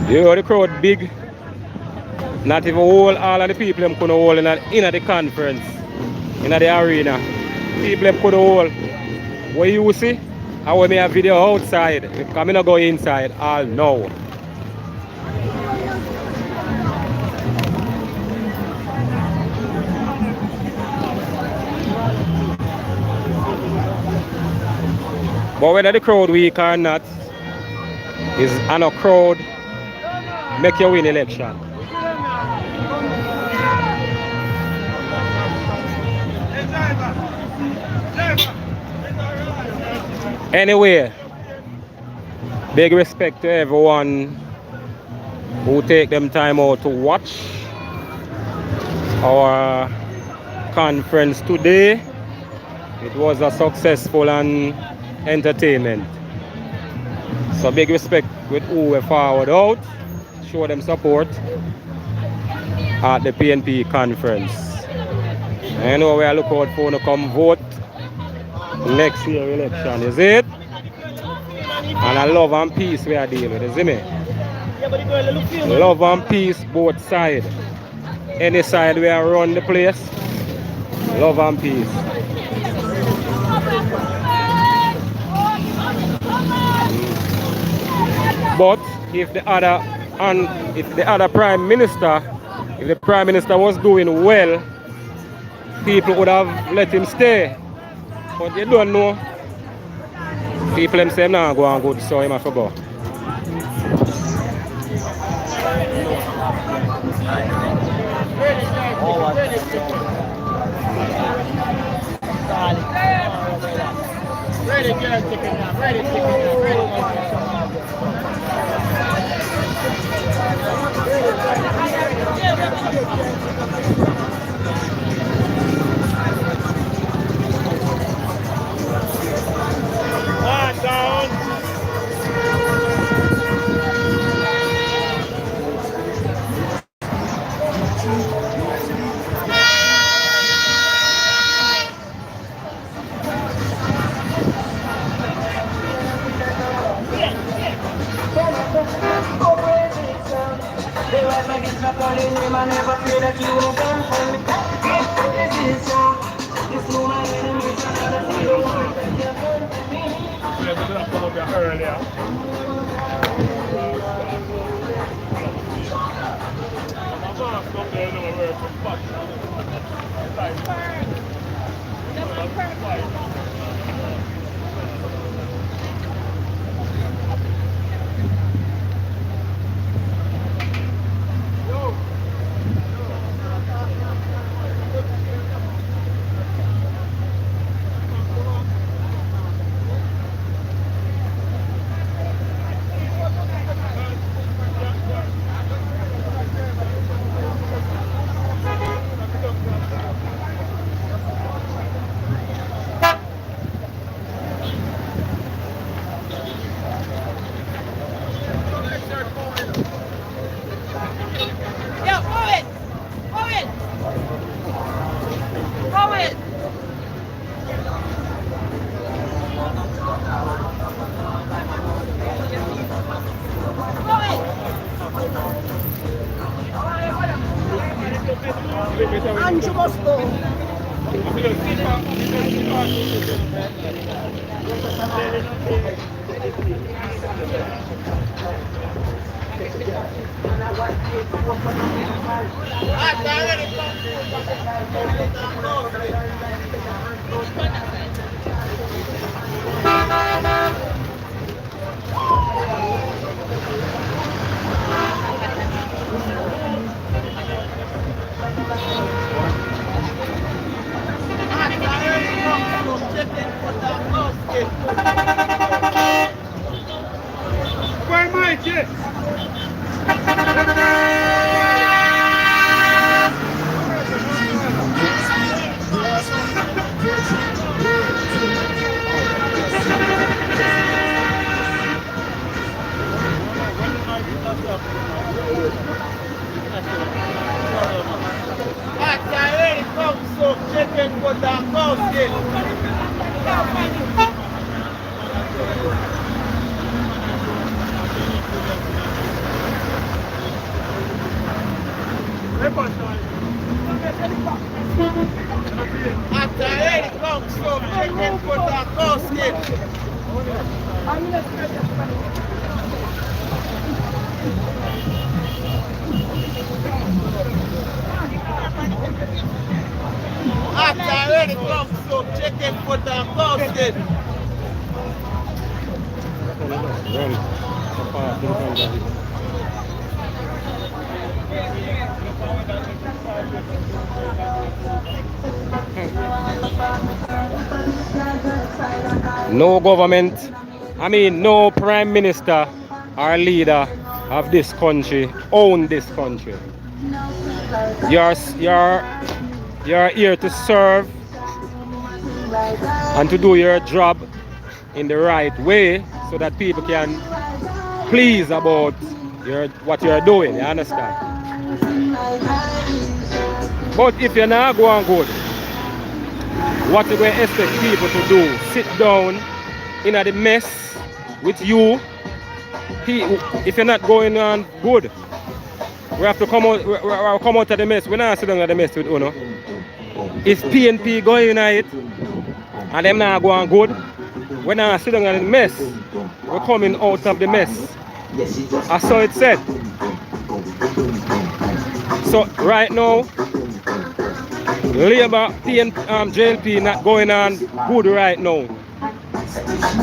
You know the crowd big. Not even all of the people them could hold in the conference, in the arena. People them could hold. What you see, I will make a video outside. Because I don't go inside all now. But whether the crowd weak or not, is an a crowd make you win election. Anyway, big respect to everyone who take them time out to watch our conference today. It was a successful and entertainment. So big respect with who we forward out, show them support at the Pnp Conference. And you know we are looking out for to come vote next year election, is it? And I love and peace we are dealing with, you see me? Love and peace both sides. Any side we are run the place, love and peace. But if the other prime minister, if the prime minister was doing well, people would have let him stay. But you don't know. People them say him not go on good, so he must go. Ready, get a ticket now. Ready, ticket now. Ready. One down. Earlier. Andrew must go. Where Mikey? No government, no prime minister or leader of this country own this country. You're here to serve and to do your job in the right way so that people can please about what you're doing, you understand? But if you're not going good, what you going to expect people to do? Sit down in the mess with you? If you're not going on good, we have to come out of the mess. We're not sitting in the mess with Uno. If Pnp going in it and them not going good, we're not sitting in the mess. We're coming out of the mess. I saw it said. So right now, Labour, JLP not going on good right now.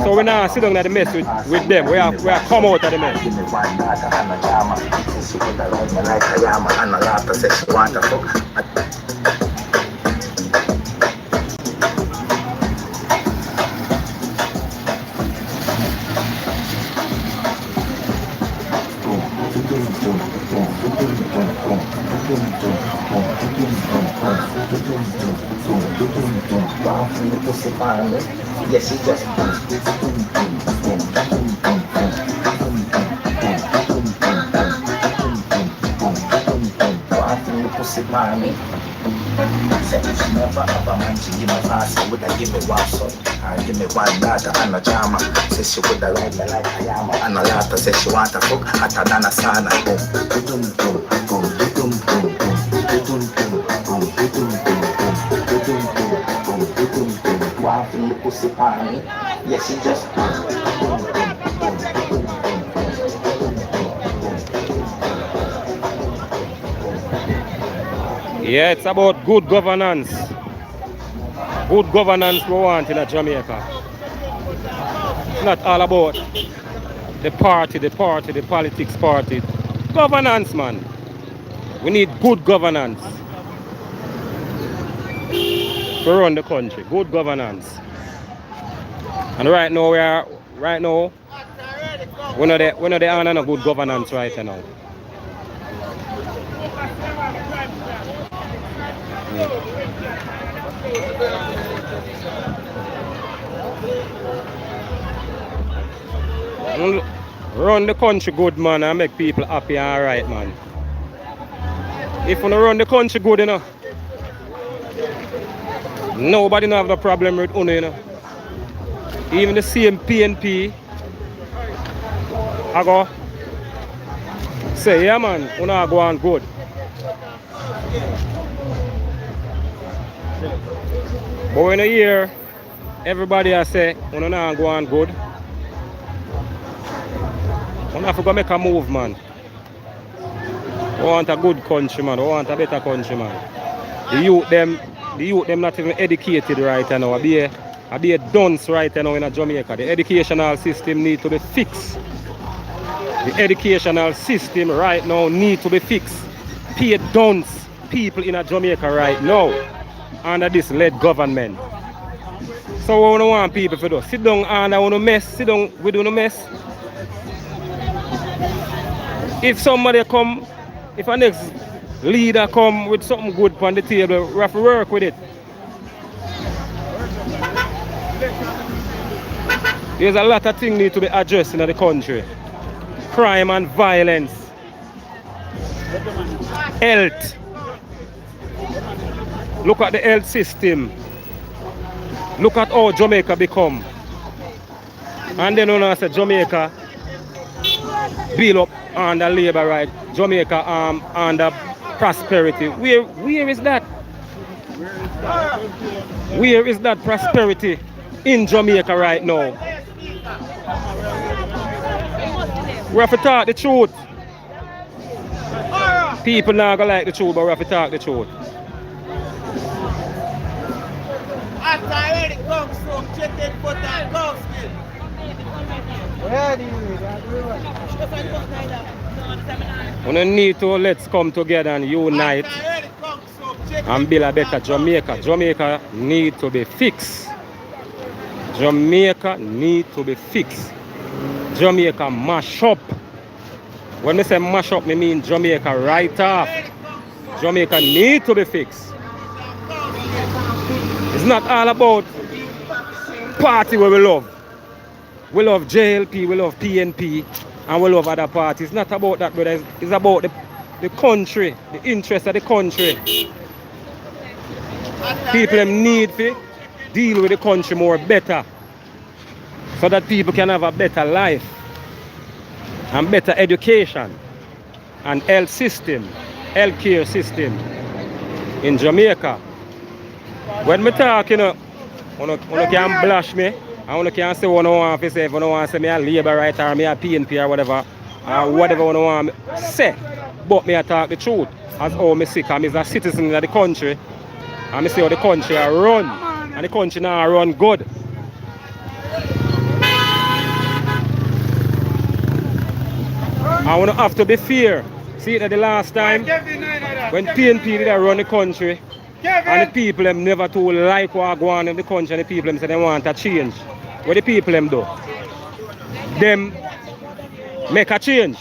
So we're not sitting in the mess with them. We are come out of the mess. Yes, he just pussy mommy. Said she never ever mind to give me fast, would I give me one son? Give me one daughter and a charmer. Says she would have ride me like a yama. And a laughter says she want a fuck hotter than a sauna. Pussy mommy. Yes, she just Yeah, it's about good governance. Good governance we want in Jamaica. It's not all about the politics party. Governance, man. We need good governance to run the country. Good governance. And right now we're not on a good governance right now. Run the country good, man, and make people happy and alright, man. If you don't run the country good, you know, nobody don't have no problem with you, you know. Even the same Pnp, I go say, yeah, man, you know, go on good. But when you hear everybody I say, you know, not go on good, you have to go make a move, man. We want a good country, man. We want a better country, man. The youth them not even educated right now. I be a dunce right now in Jamaica. The educational system need to be fixed. The educational system right now need to be fixed. Pay dunce people in Jamaica right now under this led government. So we don't want people to do. Sit down and I want to mess. Sit down, we do no mess. If somebody come, if a next leader come with something good on the table, we have to work with it. There's a lot of things need to be addressed in the country. Crime and violence. Health. Look at the health system. Look at how Jamaica become. And then when I say Jamaica build up under labor right, Jamaica under prosperity. Where is that? Where is that prosperity in Jamaica right now? We have to talk the truth. People not gonna like the truth, but we have to talk the truth. We don't need to let's come together and unite and build a better Jamaica. Jamaica need to be fixed. Jamaica need to be fixed. Jamaica mash up. When I say mash up, I mean Jamaica right off. Jamaica need to be fixed. It's not all about party where we love. We love JLP, we love PNP, and we love other parties. It's not about that, brother. It's about the country, the interest of the country. People need to deal with the country more better so that people can have a better life and better education and health system, health care system in Jamaica. When me talk, you know, you can blush me, and you can say what you want to say. If you want to say me a labor right or me a PNP or whatever you want to say. But me I talk the truth. As how me sick, I'm a citizen of the country, and me see how the country are run, and the country now run good. I want to have to be fair. See that the last time when PNP did run the country, and the people them never too like what go on in the country, and the people them say they want a change. What the people them do? Them make a change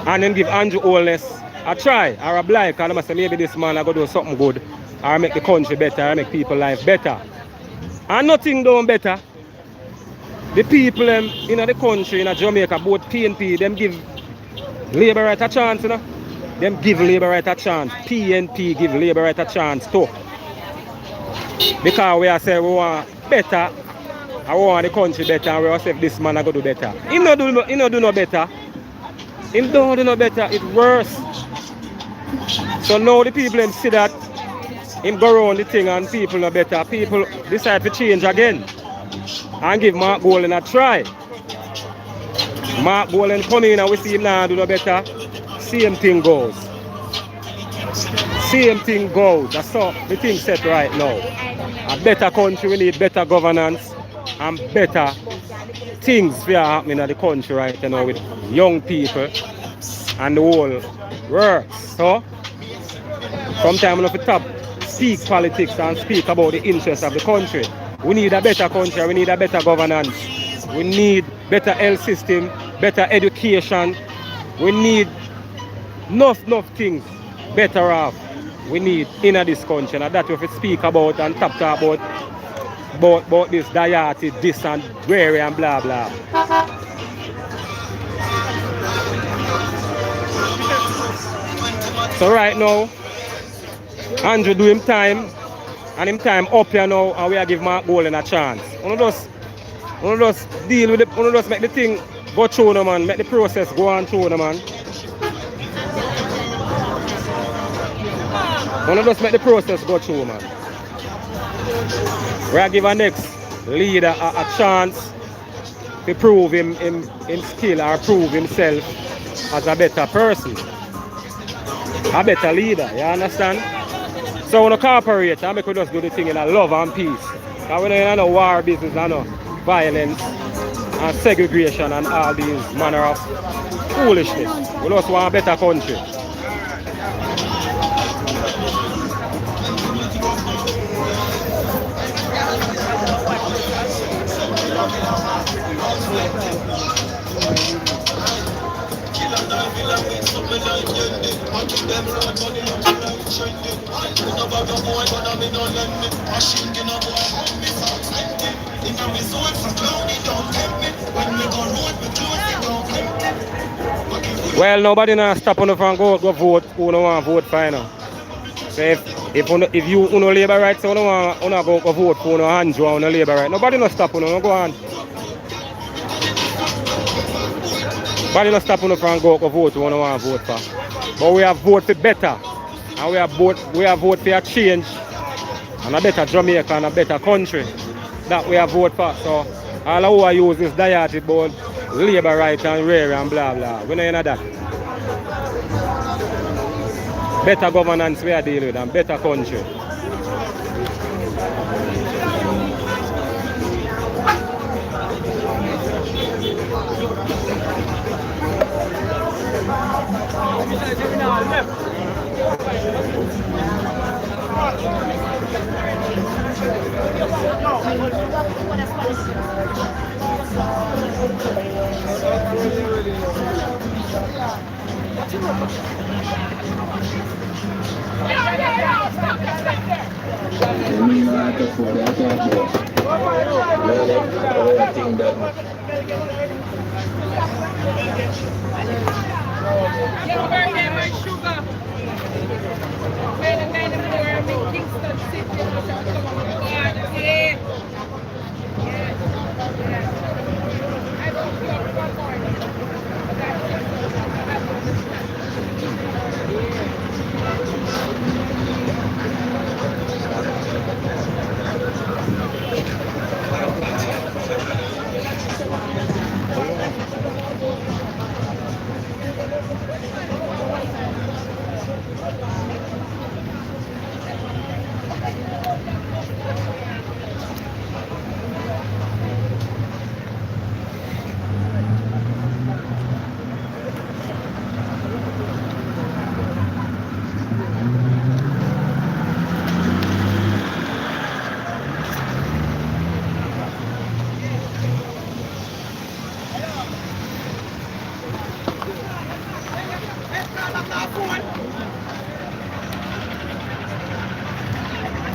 and then give Andrew Holness a try or a blight, and I say maybe this man I go do something good or make the country better or make people life better. And nothing done better. The people them in the country in Jamaica, both PNP, them give Labour right a chance, you know. Them give Labour right a chance. PNP give Labour right a chance too. Because we are saying we want better, and we want the country better, and we are saying this man I go do better. He don't do no better. He don't do no better, it's worse. So now the people them see that him go around the thing and people no better. People decide to change again and give Mark Boland a try. Mark Boland come in and we see him now do no better. Same thing goes. Same thing goes. That's how the thing set right now. A better country, we need better governance and better things for happening in the country right now with young people and the whole works. So sometimes we have to top speak politics and speak about the interests of the country. We need a better country, we need a better governance, we need better health system, better education, we need enough things better off we need in this country, and that we have to speak about and talk about this diet, this and where and blah blah. So right now, Andrew do him time, and him time up here now, and we are give Mark Golden a chance. We just deal with it, we just make the thing go through, no man, make the process go on through, no man. We just make the process go through, man. We are give our next leader a chance to prove him skill or prove himself as a better person, a better leader, you understand? So we don't cooperate and make we just do the thing in a love and peace. Because we don't know war business and no violence and segregation and all these manner of foolishness. We just want a better country. Well, nobody now stop on the front go vote who don't want to vote for now. So if you no labor right, so you don't want to go vote for no hands on no labor right. Nobody no stop on no go on. Nobody no stop on the front go vote who don't want to vote for. But we have vote for better. And we have vote for a change and a better Jamaica and a better country. That we have vote for. So all who are use this diet about labor right and rare and blah blah. We don't know that. Better governance we are dealing with and better country.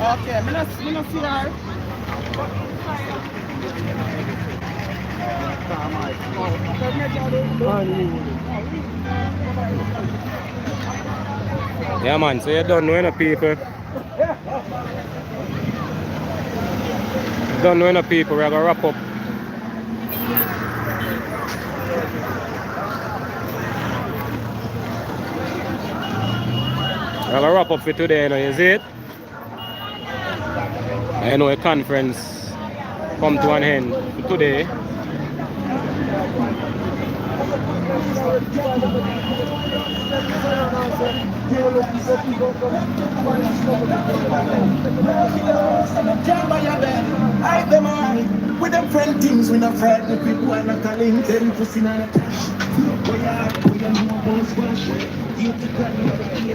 Okay, me not see her. Yeah man, so you don't know any people. Don't know any people, we're gonna wrap up. We're gonna wrap up for today, you know, you see it? I know a conference come to an end for today. Can't buy a bed, hide them high. With them friend things, we not friend the people and not telling them to see none of cash. We are know about squash. You to cry, you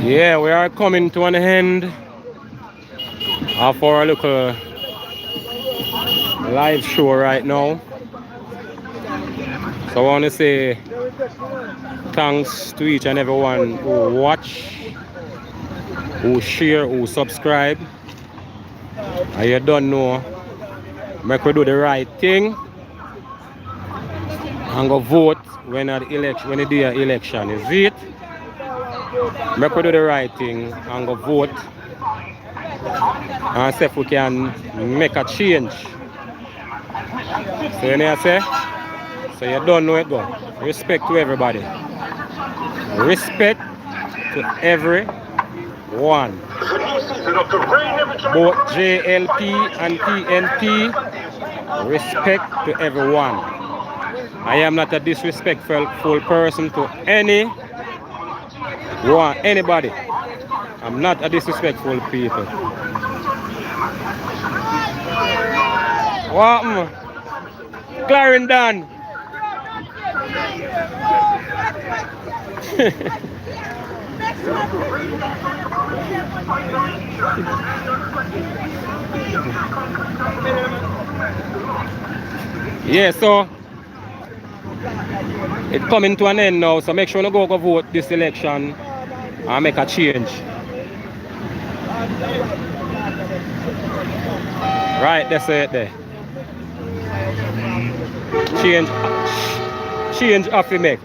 Yeah, we are coming to an end of our little live show right now. So I want to say thanks to each and everyone who watch, who share, who subscribe. And you don't know, make we do the right thing and go vote when the election, when the day of election is it. Make we do the right thing and go vote and see if we can make a change. So you know what I say? So you don't know it go. Respect to everybody. Respect to everyone. Both JLP and PNP. Respect to everyone. I am not a disrespectful person to anybody. I'm not a disrespectful people. What? Clarendon. Yeah, so it's coming to an end now, so make sure you go vote this election and make a change. Right, that's it there. Change have to make.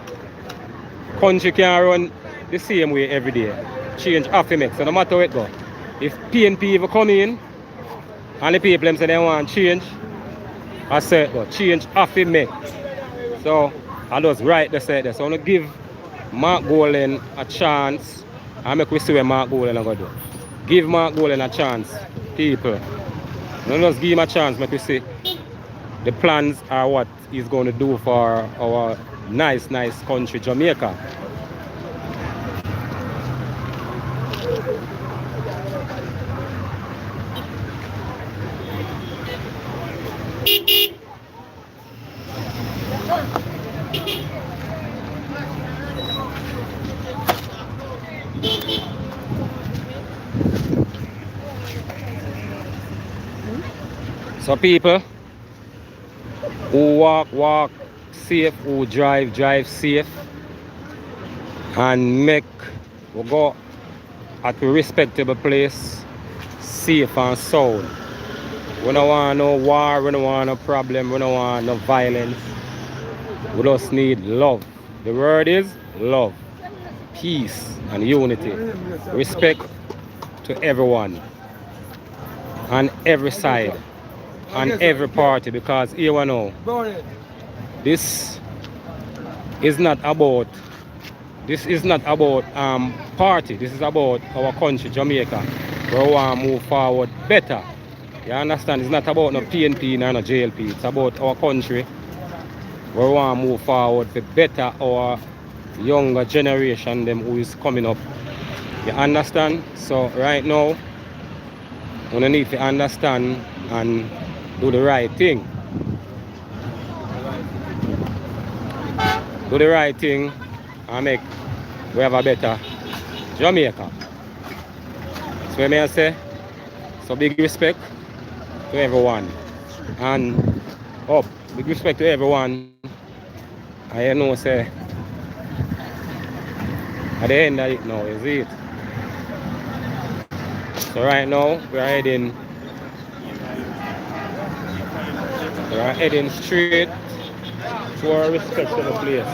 Country can't run the same way every day. Change have to make. So no matter where it go. If PNP even come in and the people them say they want change, I say it go. Change have to make. So I just right to say that. So I want to give Mark Golden a chance and make we see what Mark Golden is going to do. Give Mark Golden a chance, people. Don't just give him a chance, make we see the plans are what he's going to do for our nice country, Jamaica. So people who walk safe, who drive safe, and make we go at a respectable place, safe and sound. We don't want no war, we don't want no problem, we don't want no violence. We just need love. The word is love, peace and unity. Respect to everyone on every side, on every party, because here we know this is not about party. This is about our country, Jamaica, where we want to move forward better. You understand? It's not about no PNP nor no JLP. It's about our country where we want to move forward for better our younger generation them who is coming up. You understand? So right now we need to understand and do the right thing. Do the right thing and make we have a better Jamaica. So what I say? So big respect to everyone. And big respect to everyone. I know say at the end of it now, is it? So right now we are heading straight to our respectable place.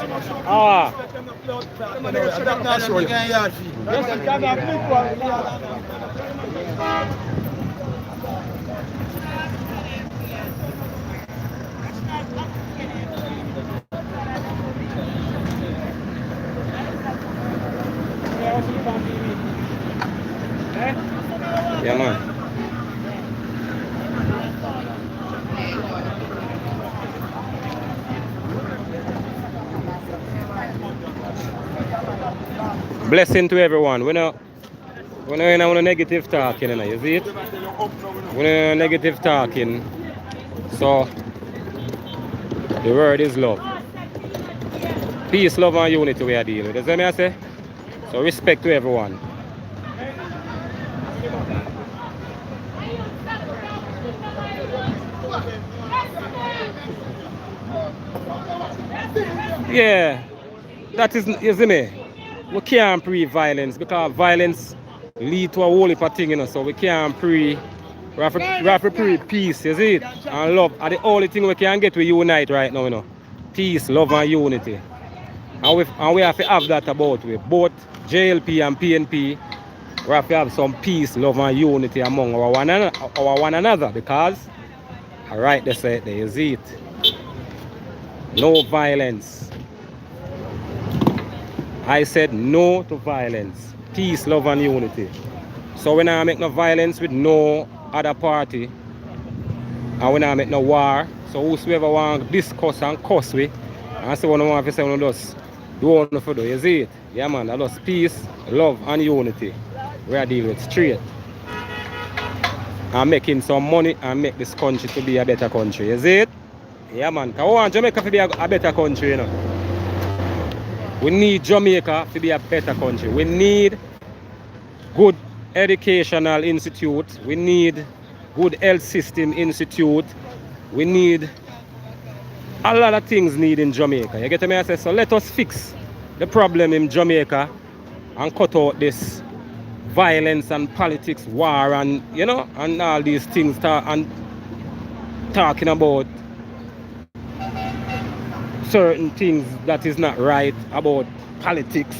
Yeah, man. Blessing to everyone. We know in a negative talking, you see it? We know negative talking. So the word is love. Peace, love, and unity we are dealing with. That's what I say? So respect to everyone. Yeah, that is, you see me? We can't pre violence because violence lead to a whole heap of thing, you know. So we can't pre. We have to pre peace, you see it? And love are the only thing we can get to unite right now, you know. Peace, love, and unity. And we have to have that about we. Both JLP and PNP, we have to have some peace, love, and unity among our one another because, alright, they say, there you see it. No violence. I said no to violence. Peace, love, and unity. So when I make no violence with no other party, and when I make no war, so whosoever want to discuss and cuss with, and say one want to say one of us, you want to do, you see it? Yeah man, that was peace, love, and unity. We are dealing with straight. And making some money and make this country to be a better country, you see it? Yeah man, because we want Jamaica to be a better country, you know. We need Jamaica to be a better country. We need good educational institute. We need good health system institute. We need a lot of things need in Jamaica. You get me? I say, so let us fix the problem in Jamaica and cut out this violence and politics, war, and you know, and all these things and talking about certain things that is not right about politics.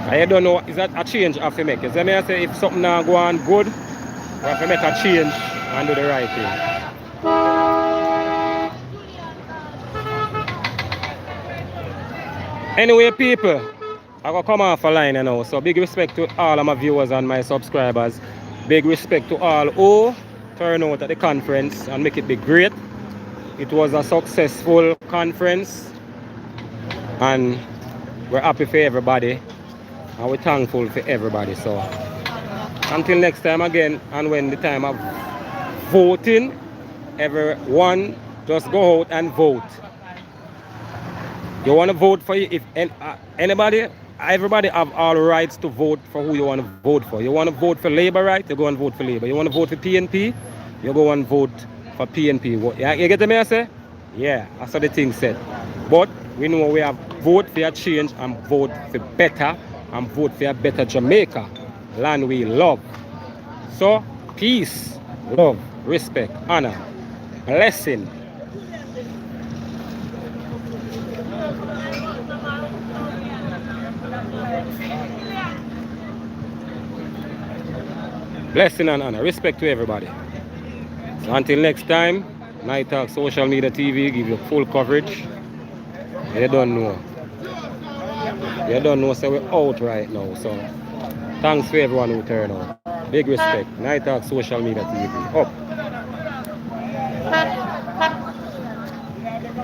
I don't know, is that a change I have to make? Is that me I say if something now go on good, we have to make a change and do the right thing. Anyway, people, I go come off a line now. So big respect to all of my viewers and my subscribers. Big respect to all who turn out at the conference and make it be great. It was a successful conference and we're happy for everybody and we're thankful for everybody. So until next time again, and when the time of voting, everyone just go out and vote. You want to vote for you, if anybody, everybody have all rights to vote for who you want to vote for. You want to vote for Labour, right? You go and vote for Labour. You want to vote for PNP, you go and vote for PNP. Yeah, you get me I say? Yeah, that's what the thing said. But we know we have vote for a change and vote for better and vote for a better Jamaica, land we love. So peace, love, respect, honor, blessing. Blessing and honor, respect to everybody. So until next time, Night Talk Social Media TV give you full coverage. You don't know. You don't know, so we're out right now. So thanks for everyone who turned out. Big respect. Night Talk Social Media TV. Up.